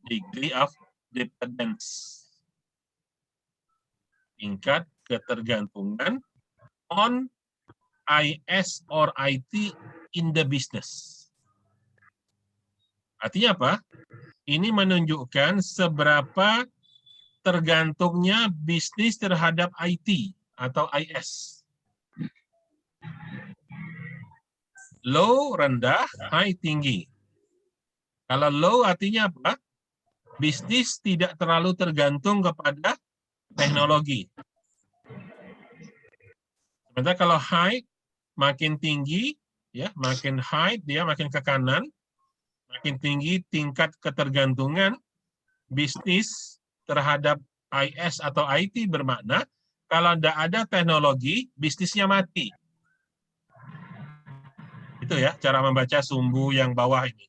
Speaker 1: Degree of dependence. Tingkat ketergantungan on IS or IT in the business. Artinya apa? Ini menunjukkan seberapa tergantungnya bisnis terhadap IT atau IS. Low, rendah, high, tinggi. Kalau low artinya apa? Bisnis tidak terlalu tergantung kepada teknologi. Sementara kalau high, makin tinggi, ya, makin high dia makin ke kanan, makin tinggi tingkat ketergantungan bisnis terhadap IS atau IT, bermakna kalau tidak ada teknologi, bisnisnya mati. Itu ya cara membaca sumbu yang bawah ini.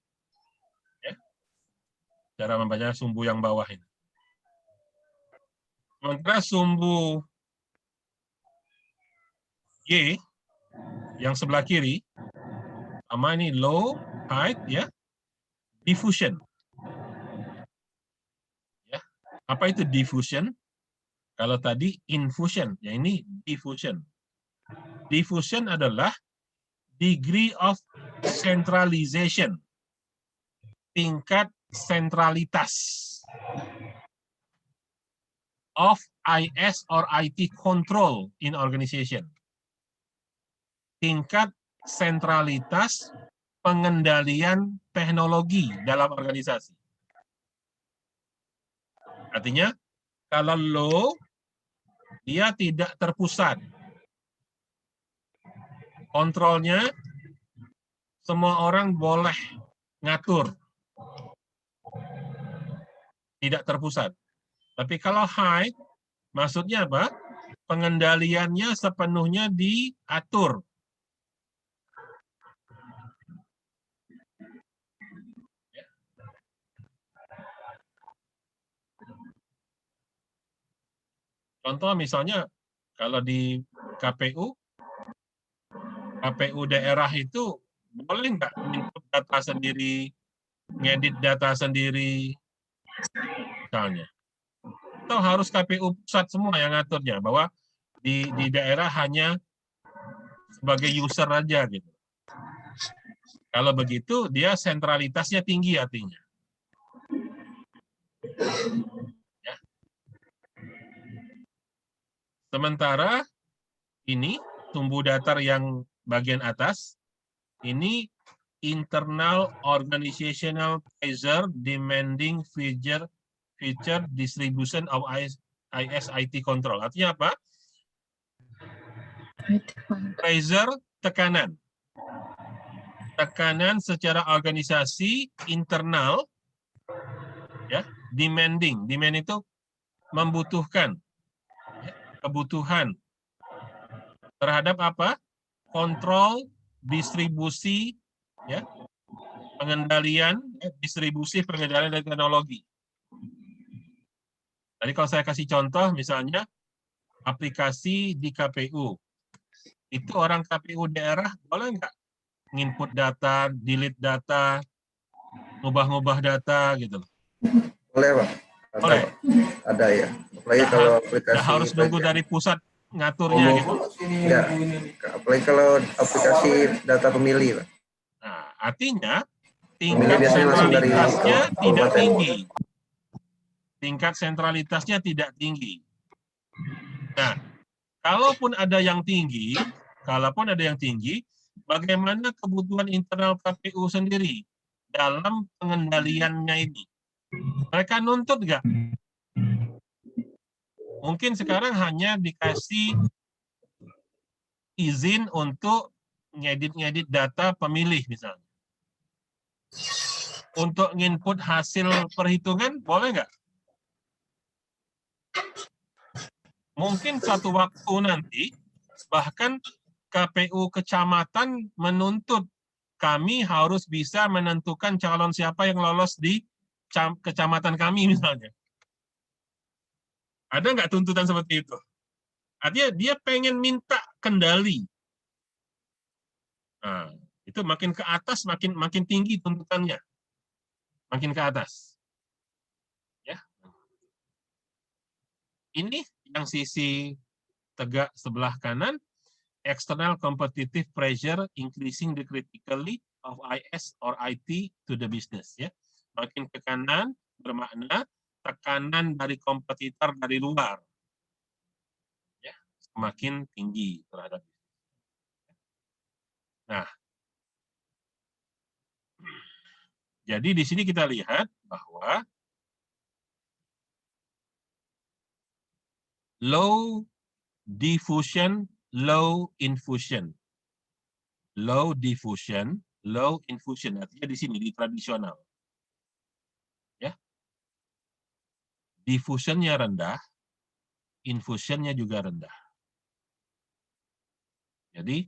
Speaker 1: Ya. Cara membaca sumbu yang bawah ini. Sementara sumbu Y yang sebelah kiri, sama ini low, high, ya, diffusion. Ya. Apa itu diffusion? Kalau tadi infusion, ya ini diffusion. Diffusion adalah degree of centralization, tingkat sentralitas of IS or IT control in organization. Tingkat sentralitas pengendalian teknologi dalam organisasi. Artinya, kalau low, dia tidak terpusat. Kontrolnya, semua orang boleh ngatur. Tidak terpusat. Tapi kalau high, maksudnya apa? Pengendaliannya sepenuhnya diatur. Contoh misalnya, kalau di KPU daerah itu boleh nggak input data sendiri, ngedit data sendiri, misalnya. Atau harus KPU pusat semua yang ngaturnya, bahwa di daerah hanya sebagai user aja gitu. Kalau begitu, dia sentralitasnya tinggi artinya. Ya. Sementara ini tumbuh datar yang bagian atas, ini internal organizational pressure demanding feature distribution of ISIT control. Artinya apa? Pressure, tekanan. Tekanan secara organisasi internal, ya, demanding. Demand itu membutuhkan, ya, kebutuhan terhadap apa? Kontrol, distribusi, ya, pengendalian, distribusi, pengendalian dari teknologi. Tadi kalau saya kasih contoh, misalnya aplikasi di KPU, itu orang KPU daerah boleh nggak nginput data, delete data, ngubah-ngubah data, gitu loh.
Speaker 3: Boleh, Pak.
Speaker 1: Boleh.
Speaker 3: Ada ya. Apalagi kalau aplikasi
Speaker 1: Nggak harus nunggu dari pusat ngaturnya gitu.
Speaker 3: Ya, apalagi kalau aplikasi data pemilih, Pak.
Speaker 1: Nah, artinya
Speaker 3: Pemilih
Speaker 1: tingkat
Speaker 3: biasanya langsung dari
Speaker 1: sentralitasnya tidak
Speaker 3: kabupaten.
Speaker 1: tinggi. Tingkat sentralitasnya tidak tinggi. Nah, kalaupun ada yang tinggi, bagaimana kebutuhan internal KPU sendiri dalam pengendaliannya ini? Mereka nuntut nggak? Mungkin sekarang hanya dikasih izin untuk ngedit-ngedit data pemilih misalnya. Untuk nginput hasil perhitungan, boleh nggak? Mungkin suatu waktu nanti, bahkan KPU kecamatan menuntut kami harus bisa menentukan calon siapa yang lolos di kecamatan kami misalnya. Ada nggak tuntutan seperti itu? Artinya dia pengen minta kendali. Nah, itu makin ke atas makin tinggi tuntutannya. Makin ke atas. Ya. Ini yang sisi tegak sebelah kanan, external competitive pressure increasing the criticality of IS or IT to the business. Ya. Makin ke kanan bermakna tekanan dari kompetitor dari luar, ya, semakin tinggi terhadap. Nah, jadi di sini kita lihat bahwa low diffusion, low infusion. Low diffusion, low infusion. Artinya di sini, di tradisional. Ya. Diffusionnya rendah, infusionnya juga rendah. Jadi,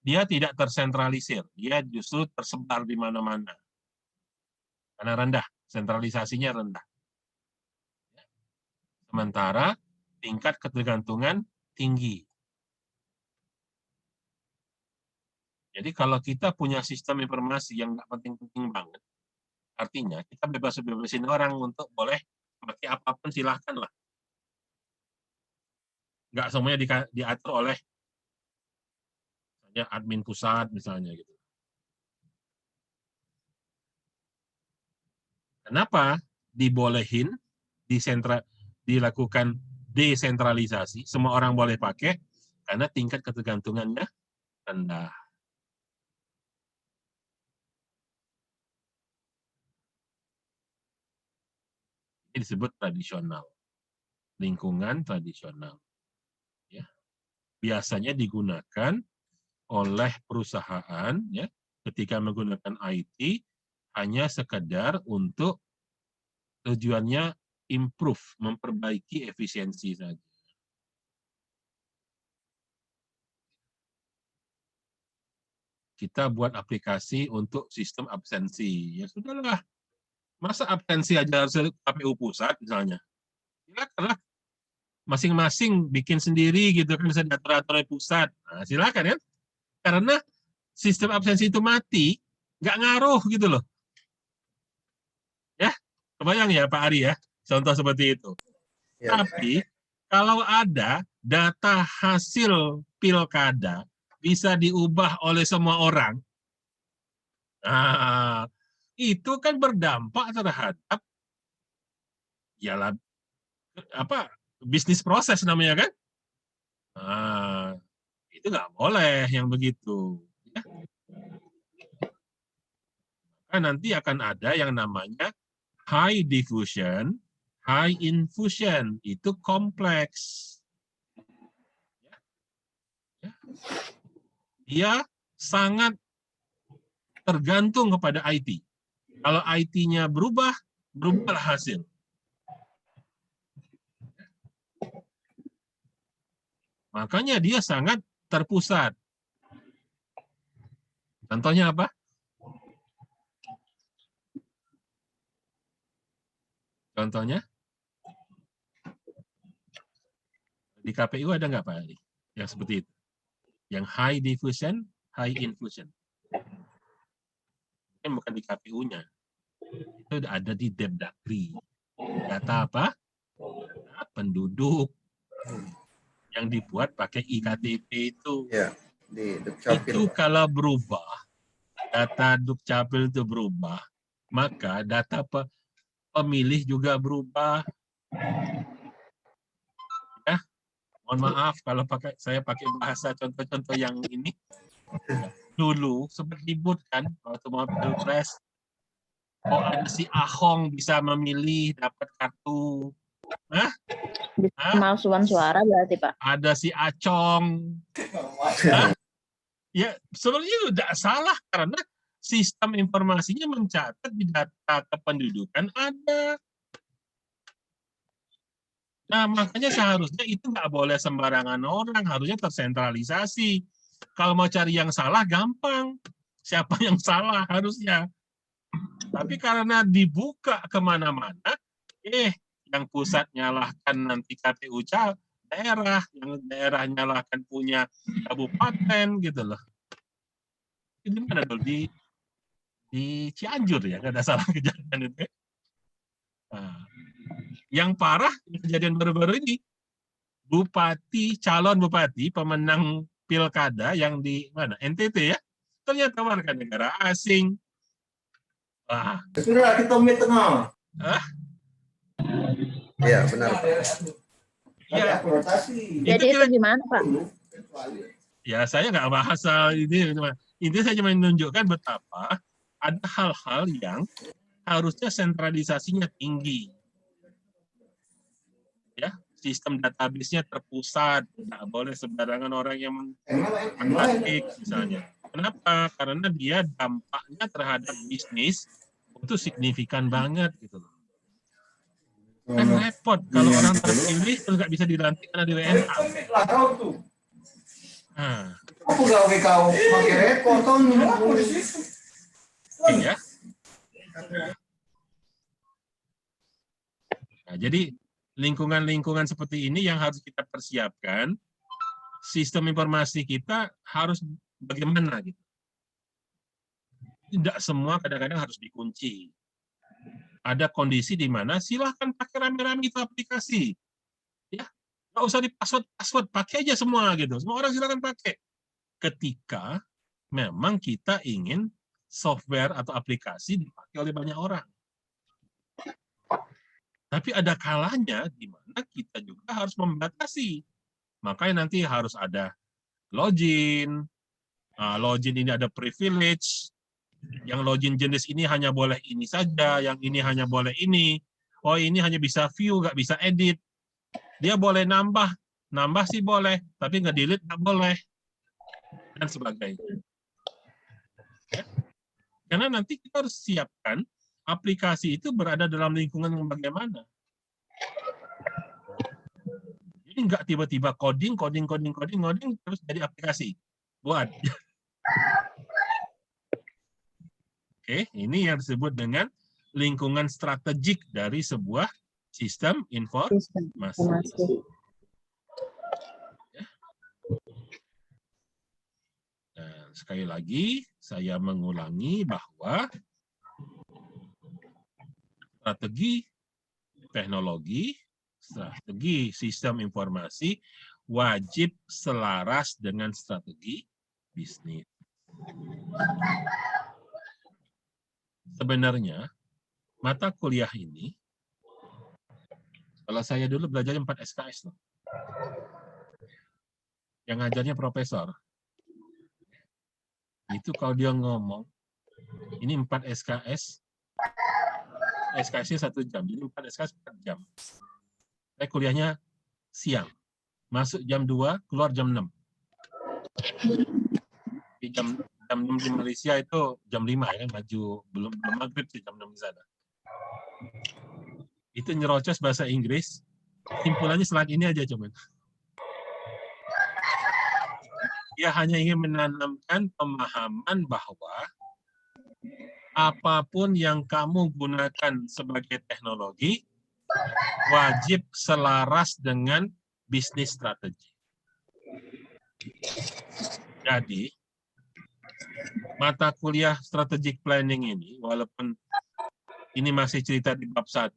Speaker 1: dia tidak tersentralisir. Dia justru tersebar di mana-mana. Karena rendah, sentralisasinya rendah. Sementara tingkat ketergantungan tinggi. Jadi kalau kita punya sistem informasi yang nggak penting-penting banget, artinya kita bebas-bebasin orang untuk boleh pakai apapun, silahkan lah. Nggak semuanya diatur oleh misalnya admin pusat misalnya gitu. Kenapa dibolehin dilakukan desentralisasi, semua orang boleh pakai, karena tingkat ketergantungannya rendah. Ini disebut tradisional. Lingkungan tradisional. Ya. Biasanya digunakan oleh perusahaan ya ketika menggunakan IT hanya sekedar untuk tujuannya improve, memperbaiki efisiensi saja. Kita buat aplikasi untuk sistem absensi. Ya sudahlah. Masa absensi aja harus KPU pusat misalnya? Silakanlah. Masing-masing bikin sendiri gitu kan, bisa diatur-atur oleh pusat. Nah, silakan ya. Karena sistem absensi itu mati, nggak ngaruh gitu loh. Ya, kebayang ya Pak Ari ya, contoh seperti itu.
Speaker 3: Ya.
Speaker 1: Tapi kalau ada data hasil pilkada bisa diubah oleh semua orang, nah, itu kan berdampak terhadap ya apa bisnis proses namanya kan. Nah, itu nggak boleh yang begitu. Ya. Kan nanti akan ada yang namanya high diffusion, high infusion, itu kompleks. Ya. Dia sangat tergantung kepada IT. Kalau IT-nya berubah, berubahlah hasil. Makanya dia sangat terpusat. Contohnya apa? Contohnya? Di KPU ada nggak Pak Ali? Yang seperti itu. Yang high diffusion, high infusion. Ini bukan di KPU-nya. Itu ada di Depdagri. Data apa? Data penduduk. Yang dibuat pakai iktp itu.
Speaker 3: Ya, di Dukcapil.
Speaker 1: Itu kalau berubah, data Dukcapil itu berubah, maka data pemilih juga berubah. Ya, mohon maaf kalau saya pakai bahasa contoh-contoh yang ini. Dulu sempat ribut kan waktu mau pilpres. Oh ada si Ahong bisa memilih dapat kartu. Hah?
Speaker 4: Pemalsuan suara berarti Pak.
Speaker 1: Ada si Acong. Hah? Ya sebenarnya tidak salah karena sistem informasinya mencatat di data kependudukan ada. Nah makanya seharusnya itu nggak boleh sembarangan orang, harusnya tersentralisasi. Kalau mau cari yang salah gampang, siapa yang salah harusnya. Tapi karena dibuka kemana-mana, yang pusat nyalahkan nanti KPU daerah, yang daerah nyalahkan punya kabupaten gitu loh. Ini mana dulu di Cianjur ya, nggak ada salah kejadian itu. Nah, yang parah kejadian baru-baru ini, calon bupati pemenang pilkada yang di mana NTT ya, ternyata warga negara asing. Wah.
Speaker 5: Sudah kita tengah.
Speaker 3: Iya, benar.
Speaker 1: Ya.
Speaker 4: Jadi itu gimana Pak?
Speaker 1: Ya saya nggak bahas soal ini, intinya saya cuma menunjukkan betapa ada hal-hal yang harusnya sentralisasinya tinggi. Ya, sistem database-nya terpusat, nggak boleh sembarangan orang yang mengklik misalnya. Kenapa? Karena dia dampaknya terhadap bisnis itu signifikan banget gitu loh. Kan repot kalau orang terpilih terus nggak bisa dilantik karena di WNA. Nah,
Speaker 5: Aku gawe kau pakai rekor tahun
Speaker 1: ya. Nah, jadi lingkungan-lingkungan seperti ini yang harus kita persiapkan. Sistem informasi kita harus bagaimana gitu. Tidak semua kadang-kadang harus dikunci. Ada kondisi di mana silahkan pakai rame-rame itu aplikasi. Ya, nggak usah di password, pakai aja semua gitu. Semua orang silahkan pakai. Ketika memang kita ingin software atau aplikasi dipakai oleh banyak orang. Tapi ada kalanya di mana kita juga harus membatasi. Makanya nanti harus ada login. Login ini ada privilege. Yang login jenis ini hanya boleh ini saja, yang ini hanya boleh ini. Oh ini hanya bisa view, nggak bisa edit. Dia boleh nambah sih boleh, tapi nge-delete nggak boleh, dan sebagainya. Ya. Karena nanti kita harus siapkan aplikasi itu berada dalam lingkungan yang bagaimana. Jadi nggak tiba-tiba coding, terus jadi aplikasi. Buat. Oke, ini yang disebut dengan lingkungan strategik dari sebuah sistem informasi. Ya. Dan sekali lagi, saya mengulangi bahwa strategi teknologi, strategi sistem informasi wajib selaras dengan strategi bisnis. Sebenarnya, mata kuliah ini, kalau saya dulu belajar 4 SKS, loh. Yang ngajarnya profesor. Itu kalau dia ngomong, ini 4 SKS, SKS-nya 1 jam, jadi 4 SKS 4 jam. Saya kuliahnya siang, masuk jam 2, keluar jam 6. Di jam 6 di Malaysia itu jam 5 ya kan, belum maghrib sih jam 6 di sana. Itu nyerocos bahasa Inggris, simpulannya slide ini aja cuman. Dia hanya ingin menanamkan pemahaman bahwa apapun yang kamu gunakan sebagai teknologi wajib selaras dengan bisnis strategi. Jadi, mata kuliah strategic planning ini, walaupun ini masih cerita di bab 1,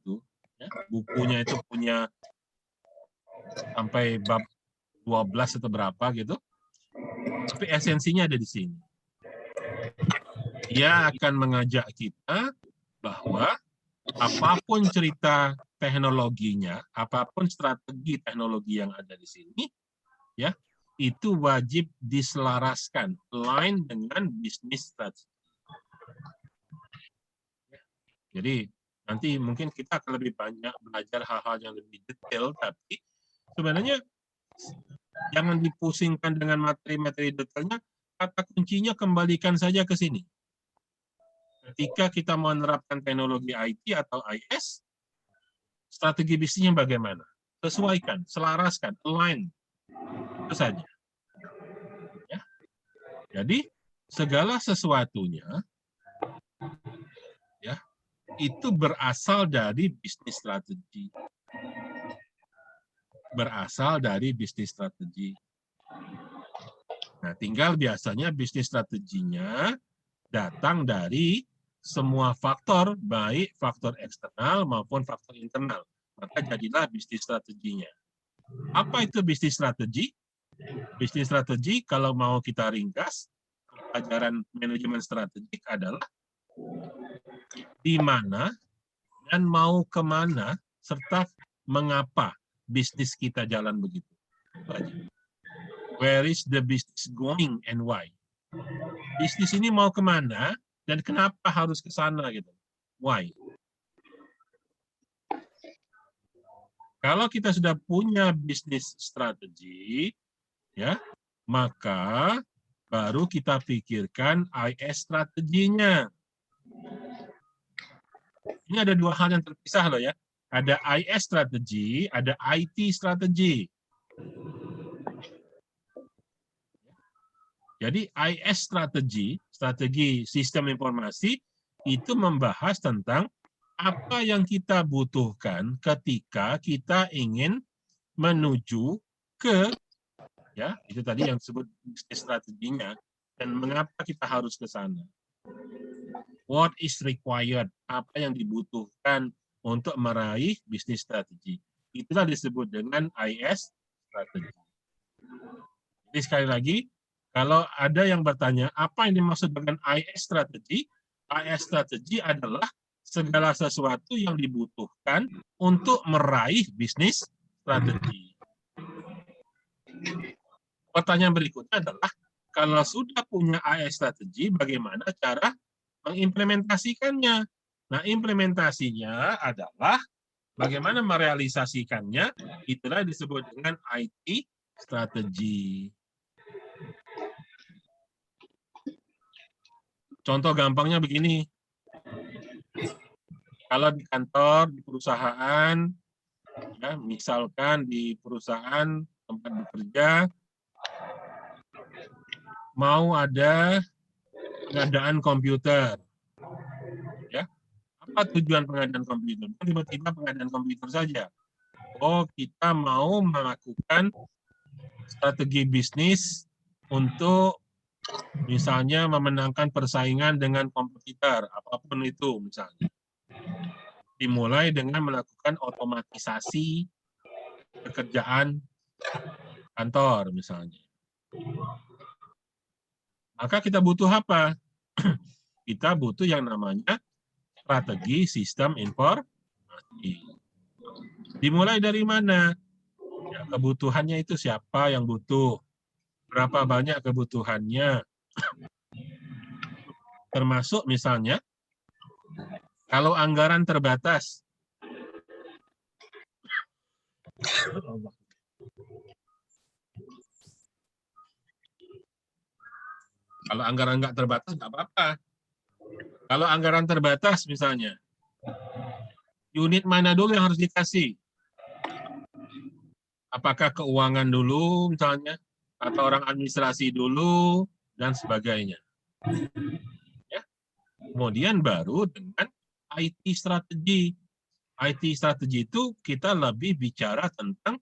Speaker 1: ya, bukunya itu punya sampai bab 12 atau berapa gitu, tapi esensinya ada di sini. Dia akan mengajak kita bahwa apapun cerita teknologinya, apapun strategi teknologi yang ada di sini, ya, itu wajib diselaraskan, align dengan bisnis strategi. Jadi nanti mungkin kita akan lebih banyak belajar hal-hal yang lebih detail, tapi sebenarnya jangan dipusingkan dengan materi-materi detailnya, kata kuncinya kembalikan saja ke sini. Ketika kita menerapkan teknologi IT atau IS, strategi bisnisnya bagaimana? Sesuaikan, selaraskan, align. Itu saja. Ya. Jadi, segala sesuatunya ya, itu berasal dari bisnis strategi. Berasal dari bisnis strategi. Nah, tinggal biasanya bisnis strateginya datang dari semua faktor, baik faktor eksternal maupun faktor internal. Maka jadilah bisnis strateginya. Apa itu bisnis strategi? Bisnis strategi, kalau mau kita ringkas, pelajaran manajemen strategik adalah di mana dan mau kemana, serta mengapa bisnis kita jalan begitu. Where is the business going and why? Bisnis ini mau kemana dan kenapa harus ke sana gitu? Why? Kalau kita sudah punya bisnis strategi, ya, maka baru kita pikirkan IS strateginya. Ini ada 2 hal yang terpisah loh ya. Ada IS strategi, ada IT strategi. Jadi IS strategi sistem informasi, itu membahas tentang apa yang kita butuhkan ketika kita ingin menuju ke, ya, itu tadi yang disebut bisnis strateginya, dan mengapa kita harus ke sana. What is required, apa yang dibutuhkan untuk meraih bisnis strategi. Itulah disebut dengan IS strategi. Jadi sekali lagi, kalau ada yang bertanya, apa yang dimaksud dengan IS strategi? IS strategi adalah segala sesuatu yang dibutuhkan untuk meraih bisnis strategi. Pertanyaan berikutnya adalah, kalau sudah punya IS strategi, bagaimana cara mengimplementasikannya? Nah, implementasinya adalah Bagaimana merealisasikannya? Itulah disebut dengan IT strategi. Contoh gampangnya begini. Kalau di kantor, di perusahaan, ya, misalkan di perusahaan tempat bekerja, mau ada pengadaan komputer. Ya. Apa tujuan pengadaan komputer? Tiba-tiba pengadaan komputer saja. Oh, kita mau melakukan strategi bisnis untuk misalnya memenangkan persaingan dengan kompetitor, apapun itu misalnya. Dimulai dengan melakukan otomatisasi pekerjaan kantor misalnya. Maka kita butuh apa? Kita butuh yang namanya strategi sistem informasi. Dimulai dari mana? Ya, kebutuhannya itu siapa yang butuh? Berapa banyak kebutuhannya? Termasuk misalnya, kalau anggaran terbatas, kalau anggaran nggak terbatas, nggak apa-apa. Kalau anggaran terbatas misalnya, unit mana dulu yang harus dikasih? Apakah keuangan dulu misalnya, atau orang administrasi dulu, dan sebagainya. Ya. Kemudian baru dengan IT strategi. IT strategi itu kita lebih bicara tentang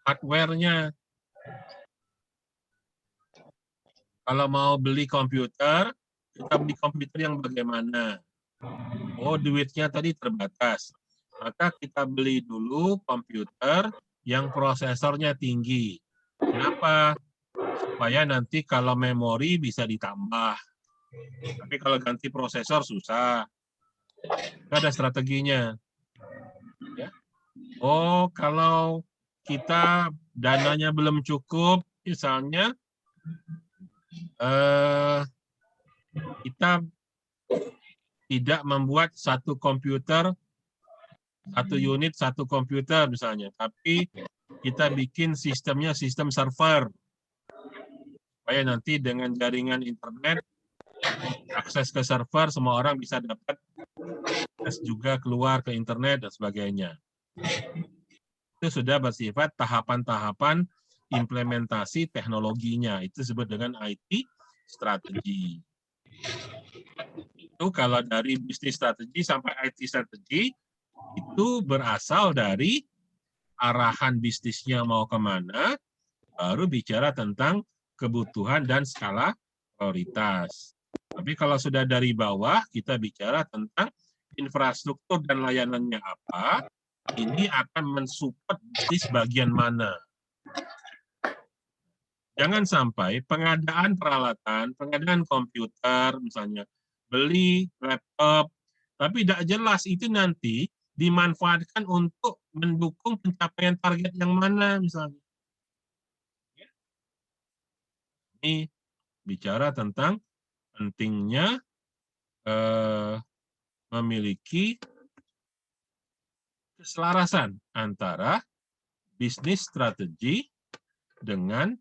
Speaker 1: hardware-nya. Kalau mau beli komputer, kita beli komputer yang bagaimana? Oh, duitnya tadi terbatas. Maka kita beli dulu komputer yang prosesornya tinggi. Kenapa? Supaya nanti kalau memori bisa ditambah. Tapi kalau ganti prosesor susah. Nggak ada strateginya. Ya. Oh, kalau kita dananya belum cukup, misalnya kita tidak membuat satu komputer, satu unit, satu komputer misalnya, tapi kita bikin sistemnya sistem server. Supaya nanti dengan jaringan internet, akses ke server, semua orang bisa dapat akses juga keluar ke internet dan sebagainya. Itu sudah bersifat tahapan-tahapan implementasi teknologinya. Itu disebut dengan IT strategi. Itu kalau dari bisnis strategi sampai IT strategi, itu berasal dari arahan bisnisnya mau kemana, baru bicara tentang kebutuhan dan skala prioritas. Tapi kalau sudah dari bawah, kita bicara tentang infrastruktur dan layanannya apa, ini akan mensupport bisnis bagian mana. Jangan sampai pengadaan peralatan, pengadaan komputer, misalnya beli laptop, tapi tidak jelas itu nanti dimanfaatkan untuk mendukung pencapaian target yang mana, misalnya. Ini bicara tentang pentingnya memiliki keselarasan antara bisnis strategi dengan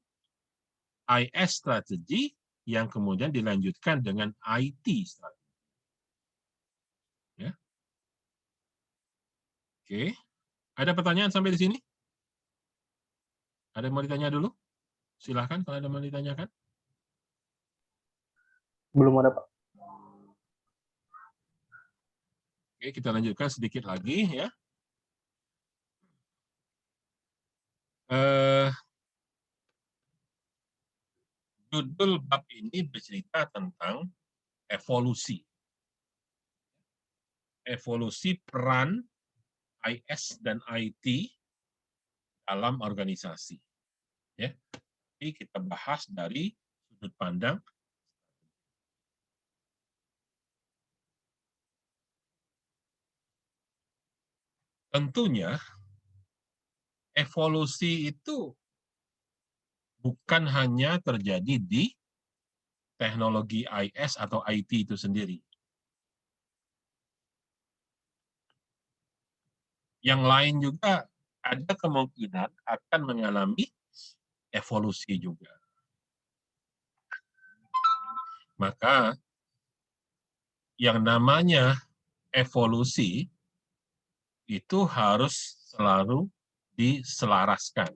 Speaker 1: IS strategi yang kemudian dilanjutkan dengan IT strategi. Ya. Oke. Ada pertanyaan sampai di sini? Ada yang mau ditanya dulu? Silahkan kalau ada yang mau ditanyakan.
Speaker 2: Belum ada, Pak.
Speaker 1: Oke, kita lanjutkan sedikit lagi ya. Judul bab ini bercerita tentang evolusi. Evolusi peran IS dan IT dalam organisasi. Ya. Jadi kita bahas dari sudut pandang tentunya evolusi itu bukan hanya terjadi di teknologi IS atau IT itu sendiri. yang lain juga ada kemungkinan akan mengalami evolusi juga. Maka yang namanya evolusi itu harus selalu diselaraskan.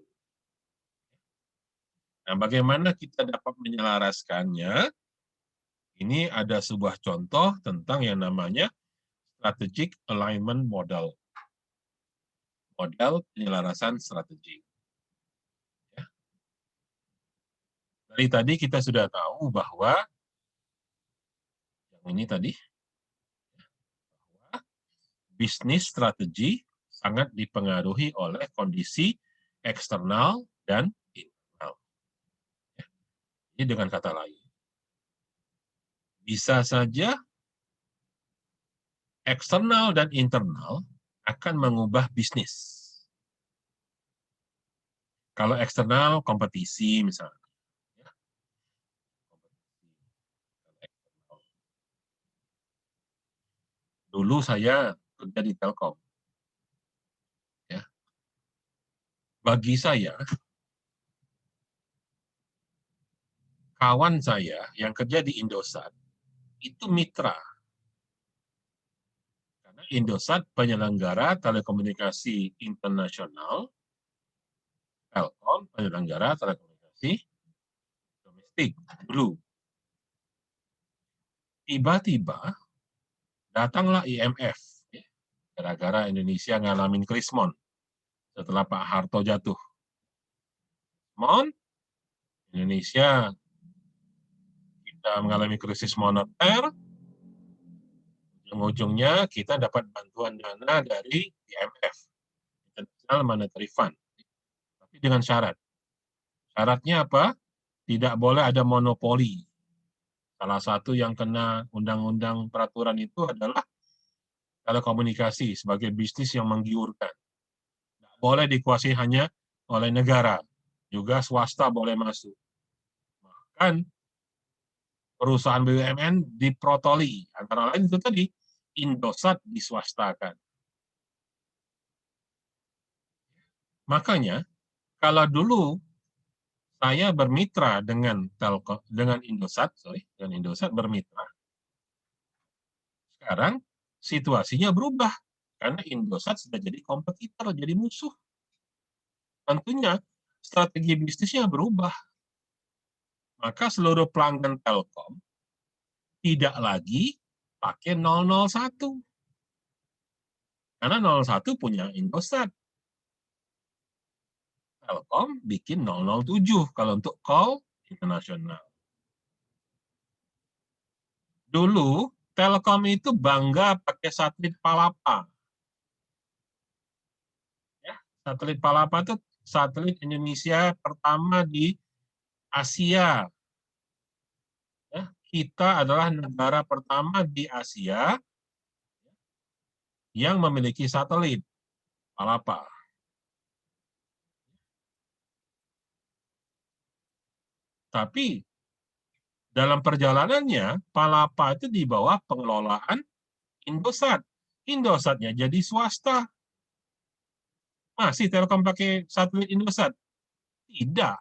Speaker 1: Nah, bagaimana kita dapat menyelaraskannya? Ini ada sebuah contoh tentang yang namanya Strategic Alignment Model. Model penyelarasan strategi. Ya. Dari tadi kita sudah tahu bahwa yang ini tadi, bahwa bisnis strategi sangat dipengaruhi oleh kondisi eksternal dan internal. Ya. Ini dengan kata lain. Bisa saja eksternal dan internal akan mengubah bisnis. Kalau eksternal, kompetisi misalnya. Ya. Dulu saya kerja di Telkom. Ya. Bagi saya, kawan saya yang kerja di Indosat, itu mitra. Karena Indosat penyelenggara telekomunikasi internasional, Telkom penyelenggara telekomunikasi domestik dulu. Tiba-tiba datanglah IMF, ya, gara-gara Indonesia ngalamin krismon setelah Pak Harto jatuh. Indonesia kita mengalami krisis moneter, ujung-ujungnya kita dapat bantuan dana dari IMF, International Monetary Fund, tapi dengan syarat. Syaratnya apa? Tidak boleh ada monopoli. Salah satu yang kena undang-undang peraturan itu adalah telekomunikasi sebagai bisnis yang menggiurkan. Tidak boleh dikuasai hanya oleh negara, juga swasta boleh masuk. Bahkan perusahaan BUMN diprotoli, antara lain itu tadi, Indosat diswastakan. Makanya, kalau dulu saya bermitra dengan Indosat bermitra, sekarang situasinya berubah karena Indosat sudah jadi kompetitor, jadi musuh. Tentunya strategi bisnisnya berubah. Maka seluruh pelanggan Telkom tidak lagi pakai 001. Karena 01 punya Indosat. Telkom bikin 007 kalau untuk call internasional. Dulu Telkom itu bangga pakai satelit Palapa. Ya, satelit Palapa itu satelit Indonesia pertama di Asia. Ya, kita adalah negara pertama di Asia yang memiliki satelit Palapa. Tapi dalam perjalanannya, Palapa itu di bawah pengelolaan Indosat. Indosatnya jadi swasta. Masih Telkom pakai satelit Indosat? Tidak.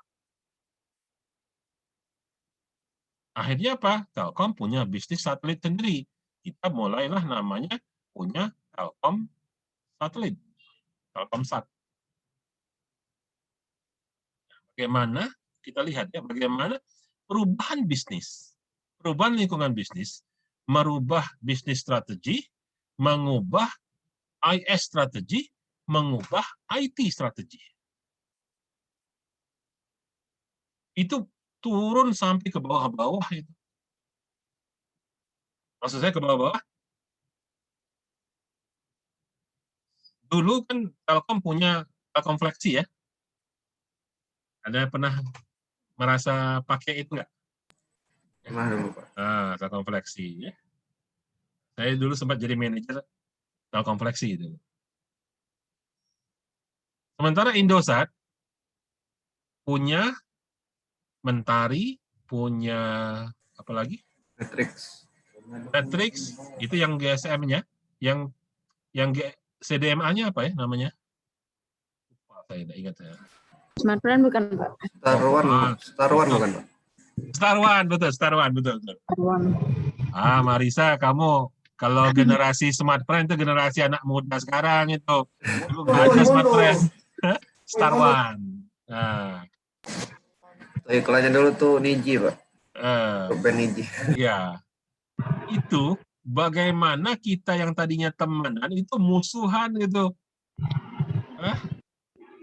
Speaker 1: Akhirnya apa? Telkom punya bisnis satelit sendiri. Kita mulailah namanya punya Telkom satelit. Telkomsat. Bagaimana? Kita lihat ya, bagaimana perubahan bisnis, perubahan lingkungan bisnis, merubah bisnis strategi, mengubah IS strategi, mengubah IT strategi. Itu turun sampai ke bawah-bawah itu. Maksud saya ke bawah-bawah. Dulu kan Telkom punya Telkom Fleksi ya. Ada pernah merasa pakai itu nggak? Nah, Telkom Fleksi ya. Saya dulu sempat jadi manajer Telkom Fleksi itu. Sementara Indosat punya Mentari, punya apa lagi? Matrix itu yang GSM-nya, yang CDMA-nya apa ya namanya? Wah, saya tidak ingat ya.
Speaker 4: Smart Friend bukan Pak?
Speaker 3: Star One
Speaker 1: itu.
Speaker 3: bukan Pak?
Speaker 1: Star One, betul.
Speaker 4: Smart One.
Speaker 1: Marisa, kamu kalau generasi Smart Friend itu generasi anak muda sekarang itu. Dulu nggak ada Smart Friend. Star One. Nah,
Speaker 3: Iklannya dulu tuh Niji Pak.
Speaker 1: eh,
Speaker 3: Band Niji.
Speaker 1: ya, itu bagaimana kita yang tadinya temenan itu musuhan gitu.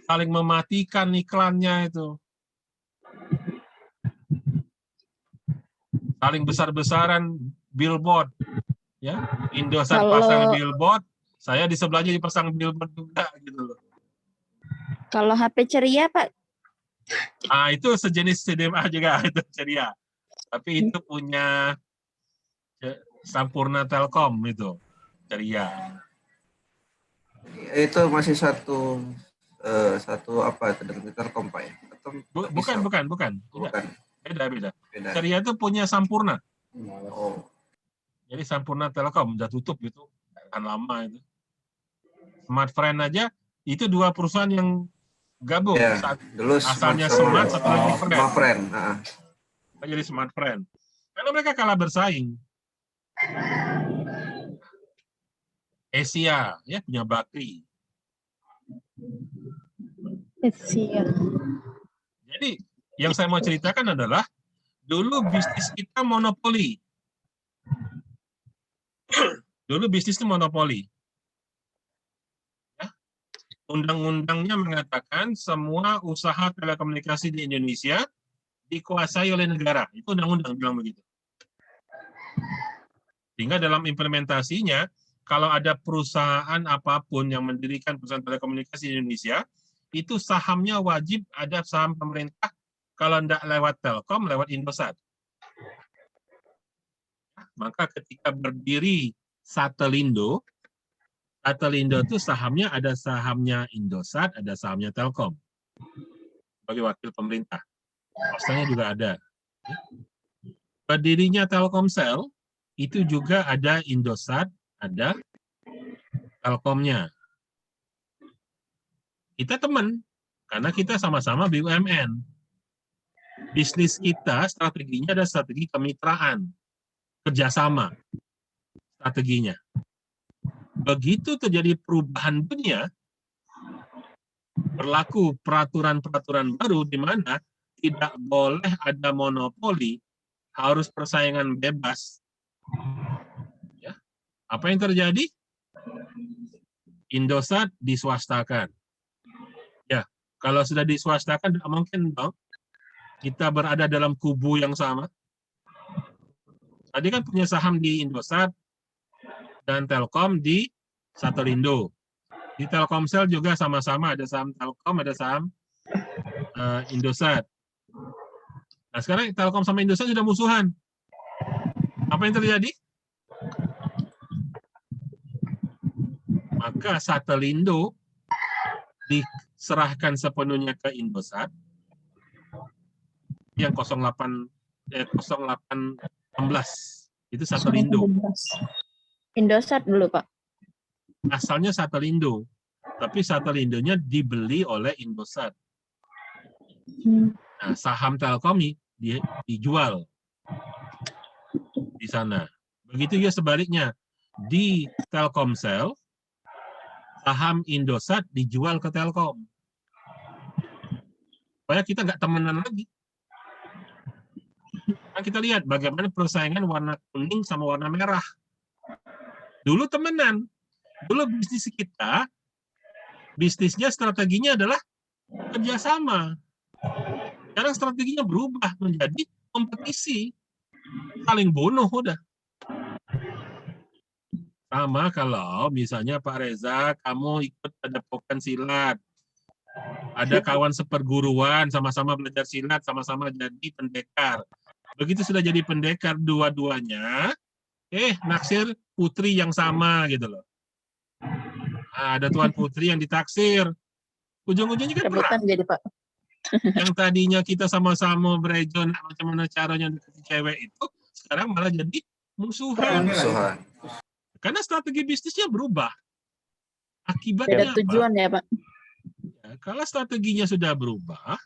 Speaker 1: Saling mematikan iklannya itu. Saling besar-besaran billboard. Ya, Indosat
Speaker 4: Kalau-
Speaker 1: pasang billboard, saya di sebelahnya dipasang billboard juga gitu loh.
Speaker 4: Kalau HP Ceria Pak,
Speaker 1: Itu sejenis CDMA juga itu Ceria. Tapi itu punya Sampurna Telkom itu Ceria.
Speaker 3: Itu masih satu apa itu dari Telkom Pak ya? Atau
Speaker 1: Bukan.
Speaker 3: bukan.
Speaker 1: Beda.
Speaker 3: Beda.
Speaker 1: Ceria itu punya Sampurna.
Speaker 3: Oh.
Speaker 1: Jadi Sampurna Telkom udah tutup gitu. Kan lama itu. Smart Friend aja itu dua perusahaan yang gabung.
Speaker 3: Ya,
Speaker 1: Saat
Speaker 3: dulu
Speaker 1: asalnya
Speaker 3: sama-
Speaker 1: Smart, satu lagi Friend.
Speaker 3: Smart Friend.
Speaker 1: Jadi Smart Friend. Karena mereka kalah bersaing. Asia ya punya Bakri.
Speaker 4: Iya.
Speaker 1: Jadi yang saya mau ceritakan adalah dulu bisnis kita monopoli. Dulu bisnis itu monopoli. Ya. Undang-undangnya mengatakan semua usaha telekomunikasi di Indonesia dikuasai oleh negara. Itu undang-undang bilang begitu. Sehingga dalam implementasinya, kalau ada perusahaan apapun yang mendirikan perusahaan telekomunikasi di Indonesia, itu sahamnya wajib ada saham pemerintah, kalau tidak lewat Telkom, lewat Indosat. Maka ketika berdiri Satelindo itu sahamnya ada sahamnya Indosat, ada sahamnya Telkom. Sebagai wakil pemerintah. Swastanya juga ada. Berdirinya Telkomsel, itu juga ada Indosat, ada Telkomnya. Kita teman, karena kita sama-sama BUMN. Bisnis kita, strateginya ada strategi kemitraan, kerjasama, strateginya. Begitu terjadi perubahan dunia, berlaku peraturan-peraturan baru di mana tidak boleh ada monopoli, harus persaingan bebas. Ya. Apa yang terjadi? Indosat diswastakan. Ya, kalau sudah diswastakan, tidak mungkin dong kita berada dalam kubu yang sama. Tadi kan punya saham di Indosat dan Telkom di Satelindo. Di Telkomsel juga sama-sama ada saham Telkom, ada saham Indosat. Nah sekarang Telkom sama Indosat sudah musuhan. Apa yang terjadi? Maka Satelindo diserahkan sepenuhnya ke Indosat yang 0816 itu Satelindo.
Speaker 4: Indosat dulu Pak.
Speaker 1: Asalnya Satelindo, tapi Satelindonya dibeli oleh Indosat. Nah, saham Telkom dijual di sana. Begitu juga sebaliknya di Telkomsel, saham Indosat dijual ke Telkom. Supaya kita nggak temenan lagi. Nah, kita lihat bagaimana persaingan warna kuning sama warna merah. Dulu temenan. Dulu bisnisnya strateginya adalah kerjasama. Sekarang strateginya berubah menjadi kompetisi. Saling bunuh udah. Sama kalau misalnya Pak Reza, kamu ikut padepokan silat. Ada kawan seperguruan, sama-sama belajar silat, sama-sama jadi pendekar. Begitu sudah jadi pendekar dua-duanya, naksir putri yang sama gitu loh. Nah, ada tuan putri yang ditaksir. Ujung-ujungnya kan perang.
Speaker 4: Jadi Pak.
Speaker 1: Yang tadinya kita sama-sama berejon macam mana caranya deketin cewek itu, sekarang malah jadi musuhan.
Speaker 3: Musuhan.
Speaker 1: Karena strategi bisnisnya berubah. Akibatnya
Speaker 4: Beda
Speaker 1: apa?
Speaker 4: tujuan ya, Pak?
Speaker 1: Ya, kalau strateginya sudah berubah,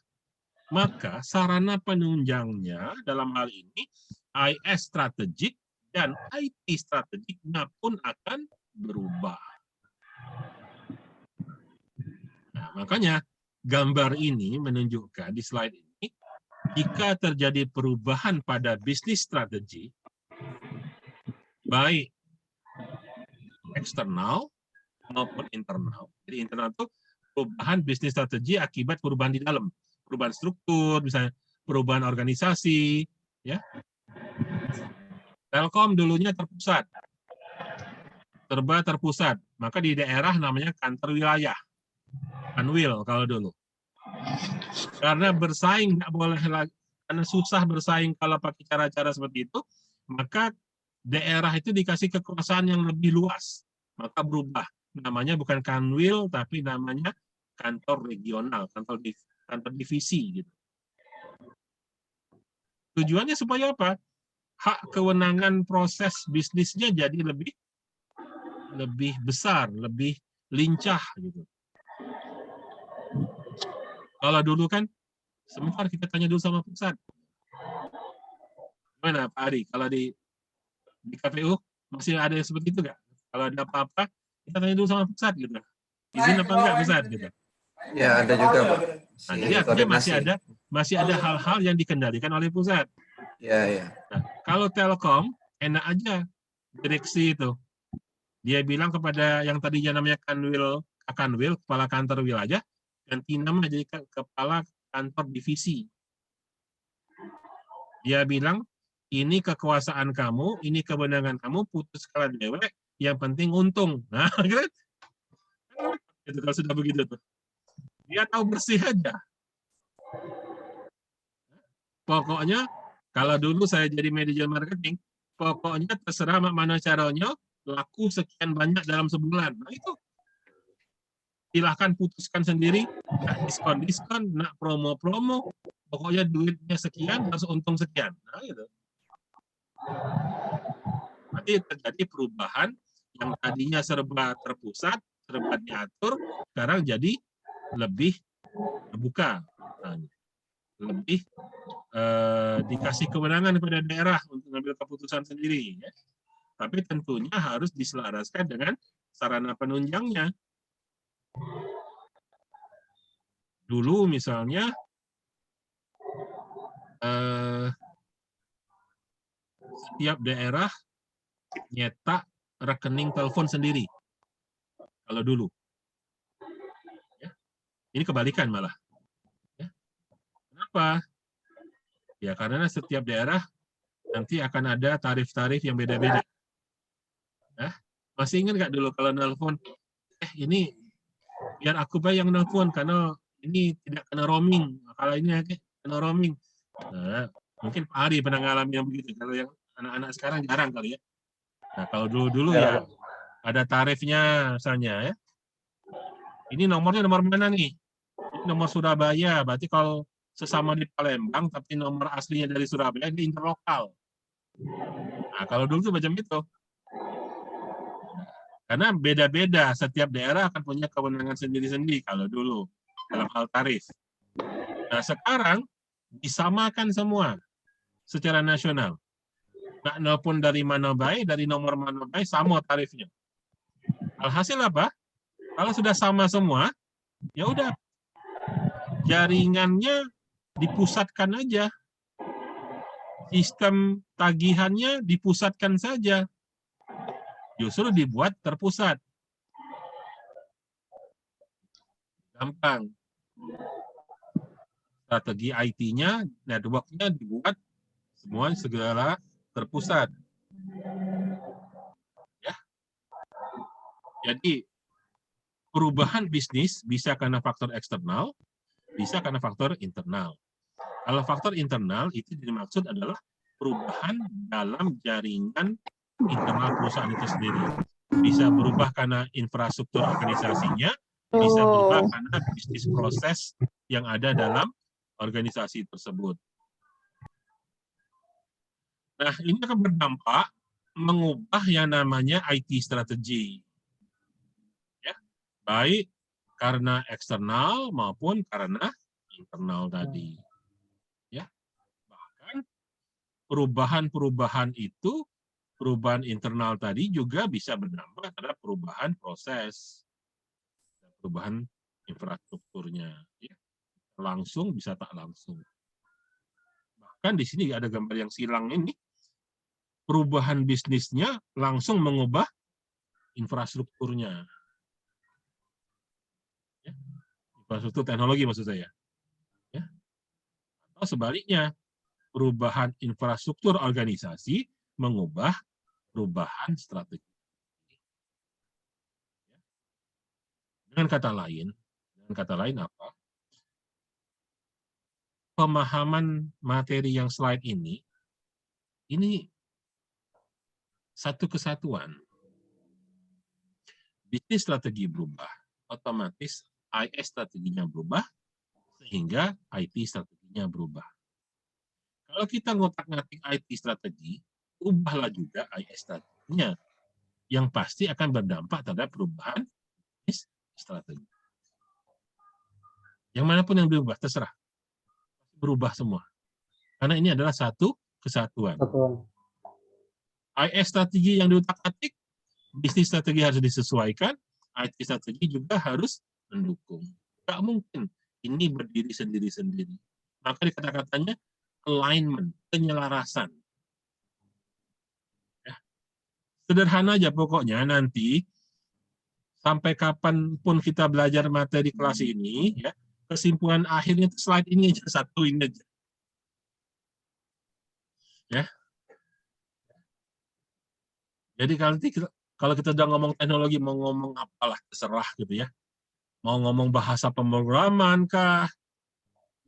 Speaker 1: maka sarana penunjangnya dalam hal ini IS strategik dan IT strategiknya pun akan berubah. Nah, makanya gambar ini menunjukkan di slide ini, jika terjadi perubahan pada bisnis strategi, baik eksternal maupun internal. Jadi internal itu perubahan bisnis strategi akibat perubahan di dalam, perubahan struktur, misalnya perubahan organisasi, ya. Telkom dulunya terpusat, serba terpusat, maka di daerah namanya kantor wilayah, kanwil kalau dulu. Karena bersaing nggak boleh lagi, karena susah bersaing kalau pakai cara-cara seperti itu, maka daerah itu dikasih kekuasaan yang lebih luas, maka berubah. Namanya bukan kanwil, tapi namanya kantor regional, kantor divisi gitu. Tujuannya supaya apa? Hak kewenangan proses bisnisnya jadi lebih besar, lebih lincah gitu. Kalau dulu kan, sebentar kita tanya dulu sama pusat. Gimana Pak Ari? Kalau di KPU masih ada yang seperti itu nggak? Kalau ada apa-apa, kita tanya dulu sama pusat gitu. Izin apa enggak pusat gitu.
Speaker 3: Ya, ada juga, Pak.
Speaker 1: Nah, jadi artinya masih ada hal-hal yang dikendalikan oleh pusat.
Speaker 3: Ya, ya.
Speaker 1: Nah, kalau Telkom enak aja direksi itu. Dia bilang kepada yang tadinya namanya Kanwil, kepala kantor wilayah, ganti nama jadi kepala kantor divisi. Dia bilang, ini kekuasaan kamu, ini kewenangan kamu, putuskan dewek, yang penting untung. Nah, gitu. Itu kalau sudah begitu tuh. Dia tahu bersih aja. Pokoknya, kalau dulu saya jadi manajer marketing, pokoknya terserah mana caranya, laku sekian banyak dalam sebulan. Nah itu, silahkan putuskan sendiri, nak diskon-diskon, nak promo-promo, pokoknya duitnya sekian, harus untung sekian. Nah gitu. Nanti terjadi perubahan yang tadinya serba terpusat, serba diatur, sekarang jadi lebih terbuka. Nah, lebih dikasih kewenangan kepada daerah untuk mengambil keputusan sendiri. Ya. Tapi tentunya harus diselaraskan dengan sarana penunjangnya. Dulu misalnya, setiap daerah nyetak rekening telepon sendiri. Kalau dulu. Ya. Ini kebalikan malah. Ya. Kenapa? Ya karena setiap daerah nanti akan ada tarif-tarif yang beda-beda. Ya. Masih ingat nggak dulu kalau nelpon, ini biar aku bayar yang nelpon karena ini tidak kena roaming. Kalau ini kena roaming. Nah, mungkin Pak Ari pernah ngalamin yang begitu. Kalau yang anak-anak sekarang jarang kali ya. Nah kalau dulu-dulu ya ada tarifnya misalnya ya. Ini nomornya nomor mana nih? Ini nomor Surabaya. Berarti kalau sesama di Palembang tapi nomor aslinya dari Surabaya ini interlokal. Nah kalau dulu tuh macam itu. Karena beda-beda, setiap daerah akan punya kewenangan sendiri-sendiri kalau dulu dalam hal tarif. Nah sekarang disamakan semua secara nasional. Nak nelpon dari mana baik, dari nomor mana baik, sama tarifnya. Alhasil apa? Kalau sudah sama semua, ya udah jaringannya dipusatkan aja. Sistem tagihannya dipusatkan saja. Justru dibuat terpusat. Gampang. Strategi IT-nya, network-nya dibuat semua segala terpusat. Ya. Jadi perubahan bisnis bisa karena faktor eksternal, bisa karena faktor internal. Kalau faktor internal itu dimaksud adalah perubahan dalam jaringan internal perusahaan itu sendiri. Bisa berubah karena infrastruktur organisasinya, bisa berubah karena bisnis proses yang ada dalam organisasi tersebut. Nah, ini akan berdampak mengubah yang namanya IT strategi. Ya. Baik karena eksternal maupun karena internal tadi. Ya. Bahkan perubahan-perubahan itu, perubahan internal tadi juga bisa berdampak terhadap perubahan proses, perubahan infrastrukturnya. Ya. Langsung bisa tak langsung. Bahkan di sini ada gambar yang silang ini, perubahan bisnisnya langsung mengubah infrastrukturnya. Ya. Infrastruktur teknologi maksud saya. Ya. Atau sebaliknya, perubahan infrastruktur organisasi mengubah perubahan strategi. Dengan kata lain apa? Pemahaman materi yang slide ini satu kesatuan. Bisnis strategi berubah, otomatis IS strateginya berubah, sehingga IT strateginya berubah. Kalau kita ngotak-ngatik IT strategi, ubahlah juga IS strateginya, yang pasti akan berdampak terhadap perubahan bisnis strategi. Yang manapun yang berubah, terserah. Berubah semua. Karena ini adalah satu kesatuan. IS strategi yang diutak-atik, bisnis strategi harus disesuaikan, IT strategi juga harus mendukung. Tidak mungkin ini berdiri sendiri-sendiri. Maka di kata-katanya alignment, penyelarasan. Ya. Sederhana aja pokoknya nanti, sampai kapanpun kita belajar materi kelas ini, ya, kesimpulan akhirnya slide ini aja, satu ini aja. Ya. Jadi kalau kita udah ngomong teknologi, mau ngomong apalah, terserah gitu ya. Mau ngomong bahasa pemrograman kah,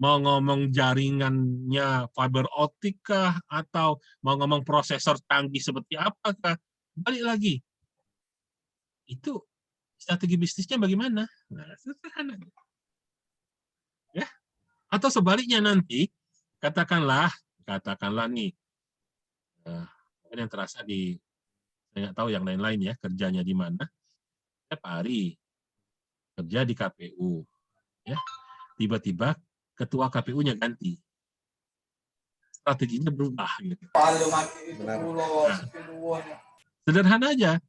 Speaker 1: mau ngomong jaringannya fiber optik kah, atau mau ngomong prosesor canggih seperti apakah, balik lagi. Itu strategi bisnisnya bagaimana? Nah, sederhana. Ya. Atau sebaliknya nanti, katakanlah nih, yang terasa di, saya nggak tahu yang lain-lain ya, kerjanya di mana, setiap hari kerja di KPU, ya, tiba-tiba ketua KPU-nya ganti, strateginya berubah. Gitu. Nah, sederhana aja.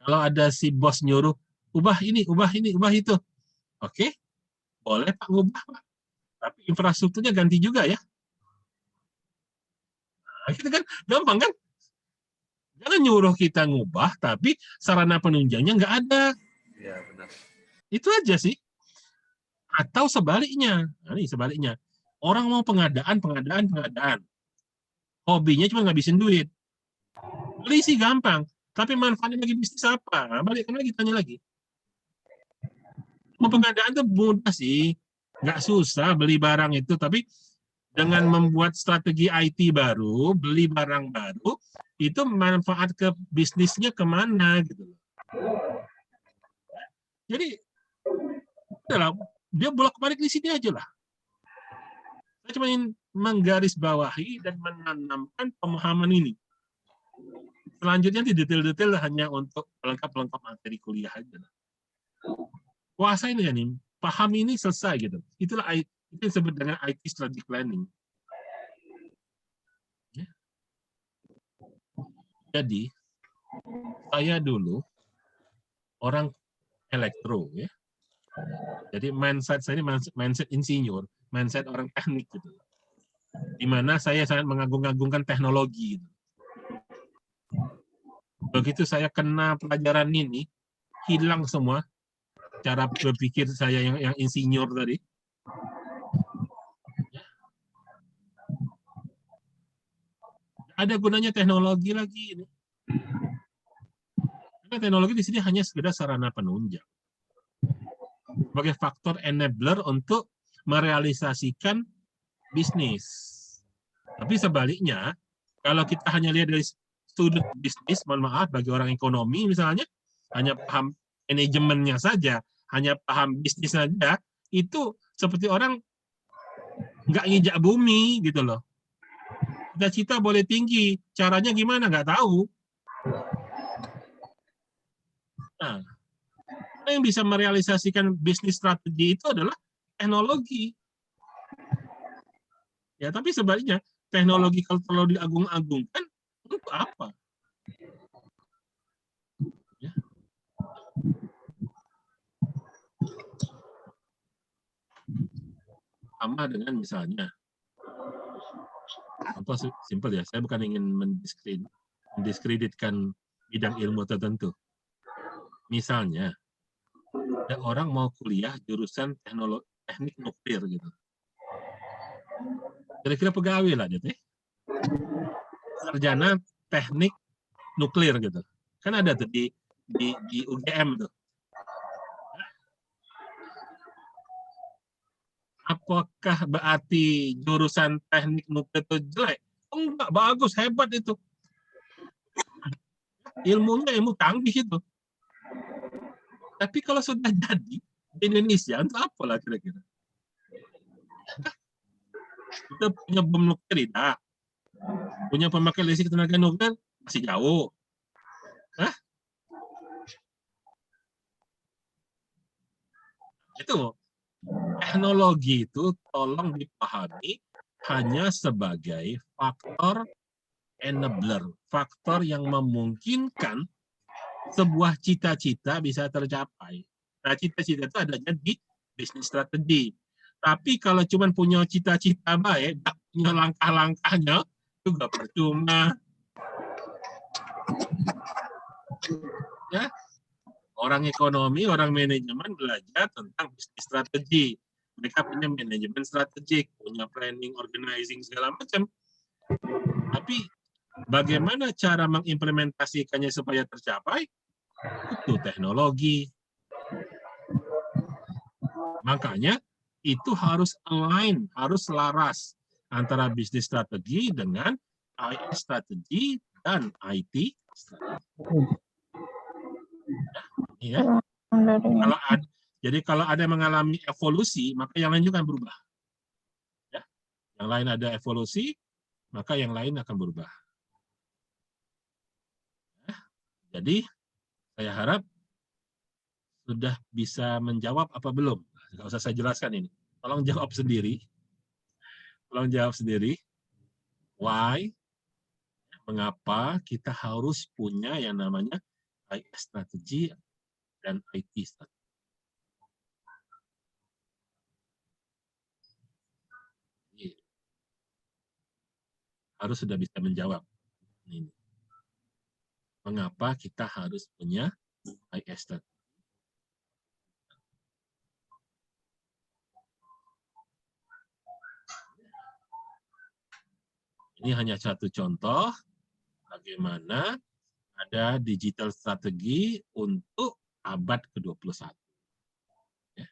Speaker 1: Kalau ada si bos nyuruh, ubah ini, ubah itu, oke, boleh Pak ngubah, Pak. Tapi infrastrukturnya ganti juga ya. Nah, gitu kan, gampang kan? Jangan nyuruh kita ngubah, tapi sarana penunjangnya nggak ada.
Speaker 3: Ya, benar.
Speaker 1: Itu aja sih. Atau sebaliknya, nah, ini sebaliknya. Orang mau pengadaan. Hobinya cuma ngabisin duit. Beli sih gampang, tapi manfaatnya bagi bisnis apa? Nah, balik lagi, tanya lagi. Mau pengadaan tuh mudah sih, nggak susah beli barang itu, tapi dengan membuat strategi IT baru, beli barang baru, itu manfaat ke bisnisnya kemana gitu. Jadi, adalah dia bolak-balik di sini aja lah. Saya cuma ingin menggarisbawahi dan menanamkan pemahaman ini. Selanjutnya di detail-detail hanya untuk pelengkap materi kuliah aja. Kuasa ini ya nih, paham ini selesai gitu. Itulah itu yang disebut dengan IT strategic planning. Ya. Jadi saya dulu orang elektro ya. Jadi mindset saya ini mindset insinyur, mindset orang teknik gitu. Di mana saya sangat mengagung-agungkan teknologi gitu. Begitu saya kena pelajaran ini, hilang semua cara berpikir saya yang insinyur tadi. Ada gunanya teknologi lagi ini. Karena teknologi di sini hanya sekedar sarana penunjang. Sebagai faktor enabler untuk merealisasikan bisnis. Tapi sebaliknya, kalau kita hanya lihat dari sudut bisnis, mohon maaf, bagi orang ekonomi misalnya, hanya paham manajemennya saja, hanya paham bisnis saja, itu seperti orang nggak nginjak bumi gitu loh. Cita-cita boleh tinggi, caranya gimana nggak tahu. Nah, Karena yang bisa merealisasikan bisnis strategi itu adalah teknologi. Ya, tapi sebaliknya teknologi kalau terlalu diagung-agungkan untuk apa? Ya. Sama dengan misalnya, contoh simpel ya, saya bukan ingin mendiskreditkan bidang ilmu tertentu. Misalnya, ada orang mau kuliah jurusan teknik nuklir gitu. Kira-kira pegawai lah dia teh. Sarjana teknik nuklir gitu. Kan ada tuh di UGM tuh. Apakah berarti jurusan teknik nuklir itu jelek? Enggak, bagus, hebat itu. Ilmunya ilmu canggih itu. Tapi kalau sudah jadi di Indonesia, untuk apa lah kira-kira? Kita punya bom nuklir tidak? Punya pemakai listrik tenaga nuklir masih jauh. Hah? Itu teknologi itu tolong dipahami hanya sebagai faktor enabler, faktor yang memungkinkan sebuah cita-cita bisa tercapai. Nah, cita-cita itu adanya di bisnis strategi. Tapi kalau cuma punya cita-cita baik, punya langkah-langkahnya, juga percuma. Ya, orang ekonomi, orang manajemen belajar tentang bisnis strategi. Mereka punya manajemen strategik, punya planning, organizing, segala macam. Tapi bagaimana cara mengimplementasikannya supaya tercapai? Itu teknologi. Makanya itu harus align, harus selaras antara bisnis strategi dengan IS strategi dan IT strategi. Ya. Jadi kalau ada yang mengalami evolusi, maka yang lain juga akan berubah. Ya. Yang lain ada evolusi, maka yang lain akan berubah. Ya. Jadi saya harap sudah bisa menjawab apa belum? Nggak usah saya jelaskan ini. Tolong jawab sendiri. Tolong jawab sendiri. Why? Mengapa kita harus punya yang namanya IS strategi dan IT strategi? Harus sudah bisa menjawab. Ini. Mengapa kita harus punya IS strategi? Ini hanya satu contoh bagaimana ada digital strategi untuk abad ke-21. Ya.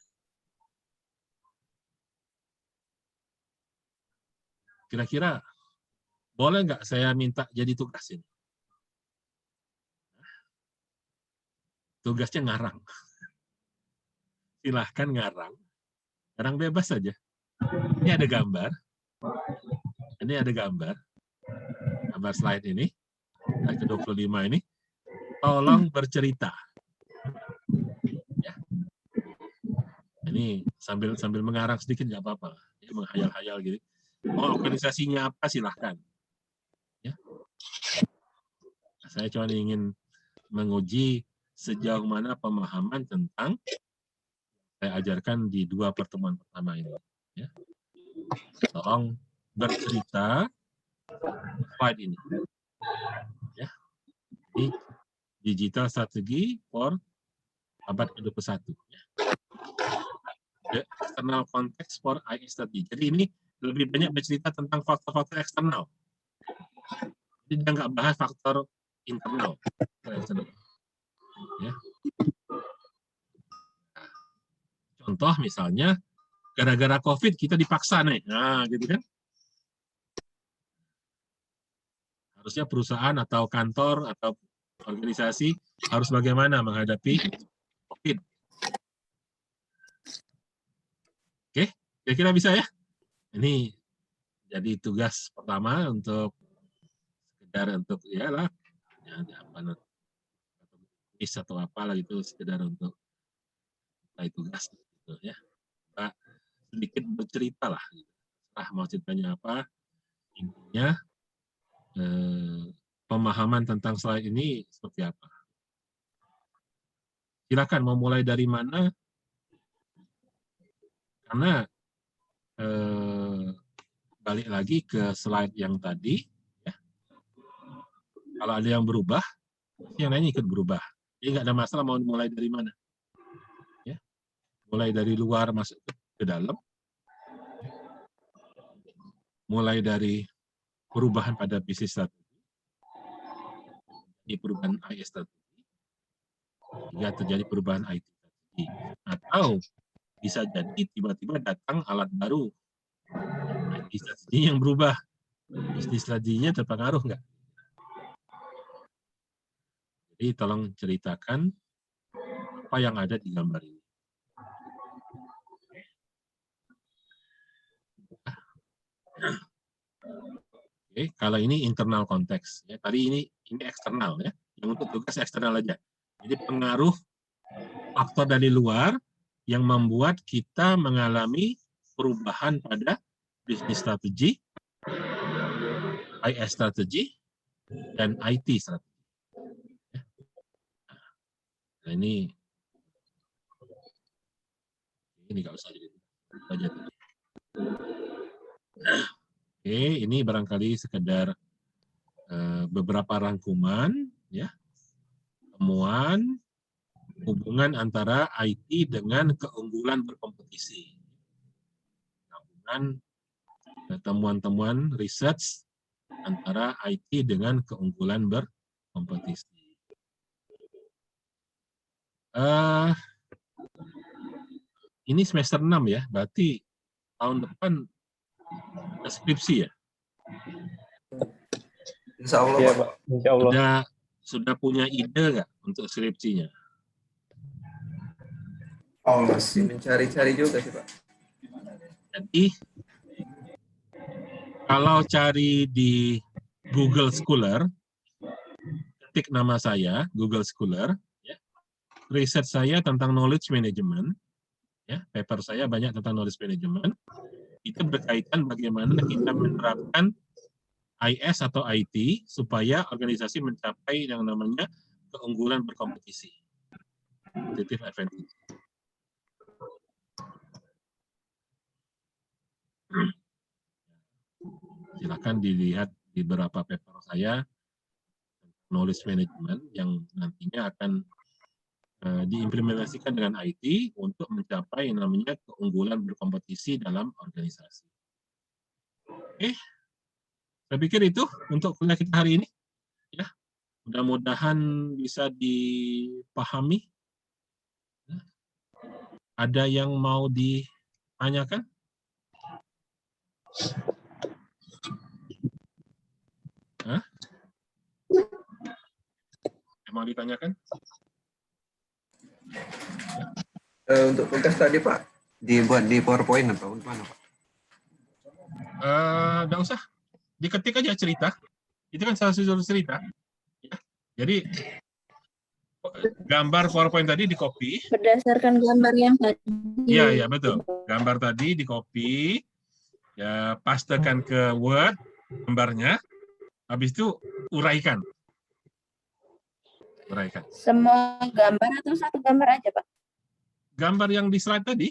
Speaker 1: Kira-kira boleh nggak saya minta jadi tugas ini? Tugasnya ngarang. Silahkan ngarang. Ngarang bebas saja. Ini ada gambar. Ini ada gambar. Gambar slide ini. Slide ke-25 ini. Tolong bercerita. Ya. Ini sambil mengarang sedikit nggak apa-apa. Ya, menghayal-hayal gitu. Oh, organisasinya apa silahkan. Ya. Saya cuma ingin menguji sejauh mana pemahaman tentang saya ajarkan di 2 pertemuan pertama ini. Ya. Tolong bercerita slide ini. Ya. Ini digital strategi for abad ke-21. Ya. The external context for IS strategi. Jadi ini lebih banyak bercerita tentang faktor-faktor eksternal. Jadi dia nggak bahas faktor internal. Ya. Contoh misalnya, gara-gara COVID kita dipaksa nih. Nah, gitu kan. Harusnya perusahaan atau kantor atau organisasi harus bagaimana menghadapi COVID. Oke, kira-kira bisa ya? Ini jadi tugas pertama untuk sekedar untuk ya lah, ya, apa atau apalah gitu, sekedar untuk mulai tugas gitu ya. Kita sedikit bercerita lah. Gitu. Mau ceritanya apa? Intinya pemahaman tentang slide ini seperti apa? Silakan mau mulai dari mana? Karena balik lagi ke slide yang tadi, ya. Kalau ada yang berubah, yang lain ikut berubah. Jadi nggak ada masalah mau mulai dari mana. Ya. Mulai dari luar masuk ke dalam, mulai dari perubahan pada bisnis strategi, di perubahan IS strategi, hingga terjadi perubahan IT strategi. Atau bisa jadi tiba-tiba datang alat baru, IT strategi yang berubah, bisnis strateginya terpengaruh nggak? Jadi tolong ceritakan apa yang ada di gambar ini. Oke, kalau ini internal konteks, ya. Tadi ini eksternal ya, yang untuk tugas eksternal aja. Jadi pengaruh faktor dari luar yang membuat kita mengalami perubahan pada bisnis strategi, IS strategi, dan IT strategi. Nah, ini nggak usah jadi aja. Oke, ini barangkali sekedar beberapa rangkuman, ya, temuan hubungan antara IT dengan keunggulan berkompetisi. Gabungan temuan-temuan research antara IT dengan keunggulan berkompetisi. Ini semester 6 ya, berarti tahun depan skripsi ya?
Speaker 3: Insya Allah,
Speaker 2: Iya,
Speaker 3: Pak.
Speaker 2: Pak. Insya Allah.
Speaker 1: Sudah punya ide nggak untuk skripsinya?
Speaker 5: Oh,
Speaker 3: Masih mencari-cari juga sih, Pak.
Speaker 1: Jadi, kalau cari di Google Scholar, ketik nama saya, Google Scholar, ya, riset saya tentang knowledge management, ya, paper saya banyak tentang knowledge management, itu berkaitan bagaimana kita menerapkan IS atau IT supaya organisasi mencapai yang namanya keunggulan berkompetisi. Competitive advantage. Silakan dilihat di beberapa paper saya knowledge management yang nantinya akan diimplementasikan dengan IT untuk mencapai yang namanya keunggulan berkompetisi dalam organisasi. Oke, saya pikir itu untuk kuliah kita hari ini. Ya, mudah-mudahan bisa dipahami. Ada yang mau ditanyakan? Hah? Mau ditanyakan?
Speaker 3: Untuk tugas tadi, Pak, dibuat di PowerPoint atau gimana, Pak?
Speaker 1: Nggak usah, diketik aja cerita. Itu kan salah satu cerita. Ya. Jadi gambar PowerPoint tadi di copy.
Speaker 4: Berdasarkan gambar yang tadi.
Speaker 1: Iya, betul. Gambar tadi di copy, ya pastekan ke Word gambarnya. Habis itu uraikan.
Speaker 4: Semua gambar atau satu gambar aja, Pak?
Speaker 1: Gambar yang di slide tadi,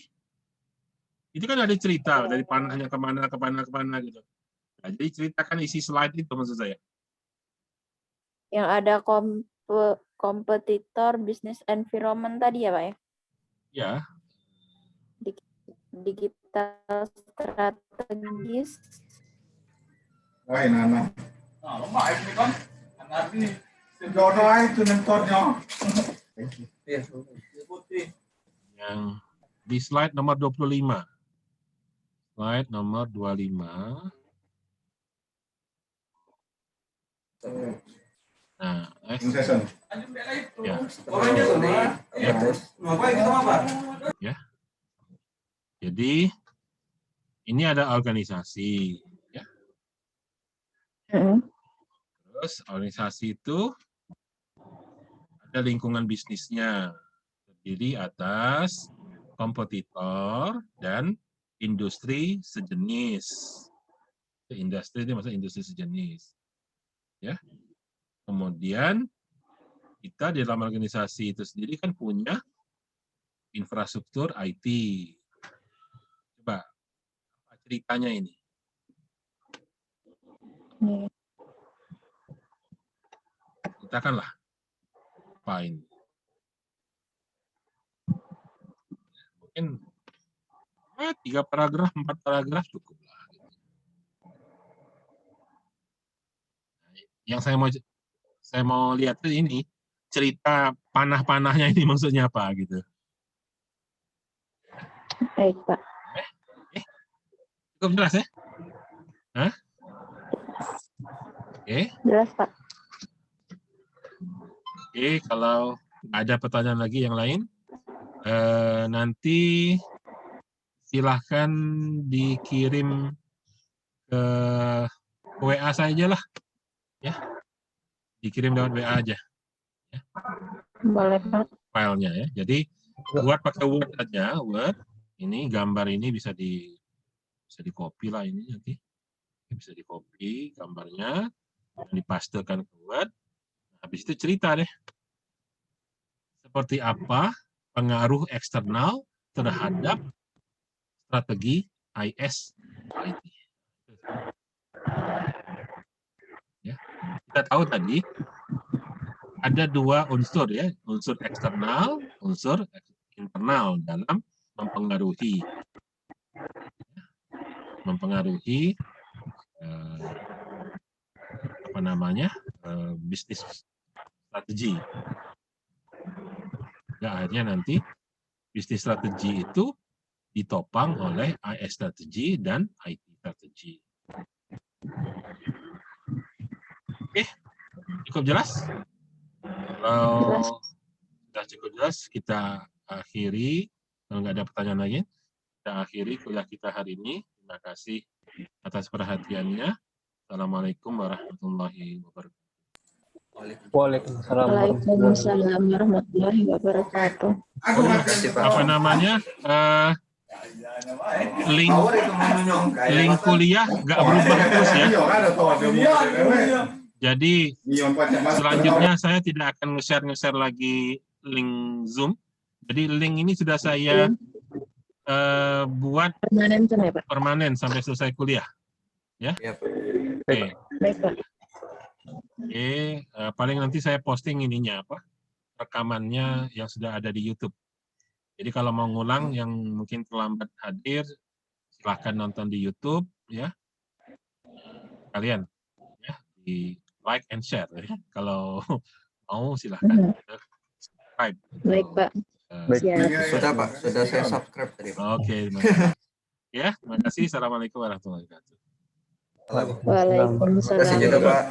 Speaker 1: itu kan ada cerita dari panahnya kemana gitu. Nah, jadi ceritakan isi slide itu maksud saya.
Speaker 4: Yang ada kompetitor business environment tadi ya, Pak ya?
Speaker 1: Ya.
Speaker 4: Digital strategis.
Speaker 5: Wah, Nana. Nah, lomba ini kan. Anak ini. Jodoh itu nentornya.
Speaker 1: Yang di slide nomor 25. Slide nomor 25. Nah, ya. Ya. Jadi ini ada organisasi, ya. Terus organisasi itu ada lingkungan bisnisnya, terdiri atas kompetitor, dan industri sejenis. Industri ini maksudnya industri sejenis. Ya. Kemudian kita di dalam organisasi itu sendiri kan punya infrastruktur IT. Coba apa ceritanya ini? Ceritakanlah apa ini? Mungkin 3 paragraf, 4 paragraf cukup lah. Yang saya mau lihat ini cerita panah-panahnya ini maksudnya apa gitu.
Speaker 4: Baik, Pak.
Speaker 1: Cukup jelas ya? Hah? Oke.
Speaker 4: Jelas, Pak.
Speaker 1: Oke, kalau nggak ada pertanyaan lagi yang lain, nanti silahkan dikirim ke WA saja lah, ya. Dikirim lewat WA aja, ya.
Speaker 4: Boleh, Pak.
Speaker 1: Filenya ya. Jadi buat pakai Word aja, Word. Ini gambar ini bisa di copy lah ini nanti. Bisa di copy gambarnya, dipastekan ke Word. Habis itu cerita deh. Seperti apa pengaruh eksternal terhadap strategi IS IT. Ya. Kita tahu tadi ada 2 unsur ya, unsur eksternal, unsur internal dalam mempengaruhi bisnis strategi. Ya, akhirnya nanti bisnis strategi itu ditopang oleh IS strategi dan IT strategi. Oke, cukup jelas? Kalau sudah cukup jelas, kita akhiri. Kalau nggak ada pertanyaan lagi, kita akhiri kuliah kita hari ini. Terima kasih atas perhatiannya. Assalamualaikum warahmatullahi wabarakatuh.
Speaker 2: Waalaikumsalam.
Speaker 4: Waalaikumsalam warahmatullahi wabarakatuh.
Speaker 1: Apa namanya? Link kuliah nggak berubah terus ya. Jadi selanjutnya saya tidak akan nge-share lagi link Zoom. Jadi link ini sudah saya buat permanen sampai selesai kuliah. Ya. Oke.
Speaker 4: Baik, Pak.
Speaker 1: Oke, paling nanti saya posting ininya apa? Rekamannya yang sudah ada di YouTube. Jadi kalau mau ngulang yang mungkin terlambat hadir, silahkan nonton di YouTube ya. Kalian ya, di like and share ya. Kalau mau silahkan subscribe.
Speaker 4: Baik, Pak.
Speaker 3: Sudah Pak, sudah saya subscribe tadi.
Speaker 1: Oke, terima kasih. Ya, terima kasih. Assalamualaikum warahmatullahi wabarakatuh.
Speaker 3: Terima kasih juga Pak.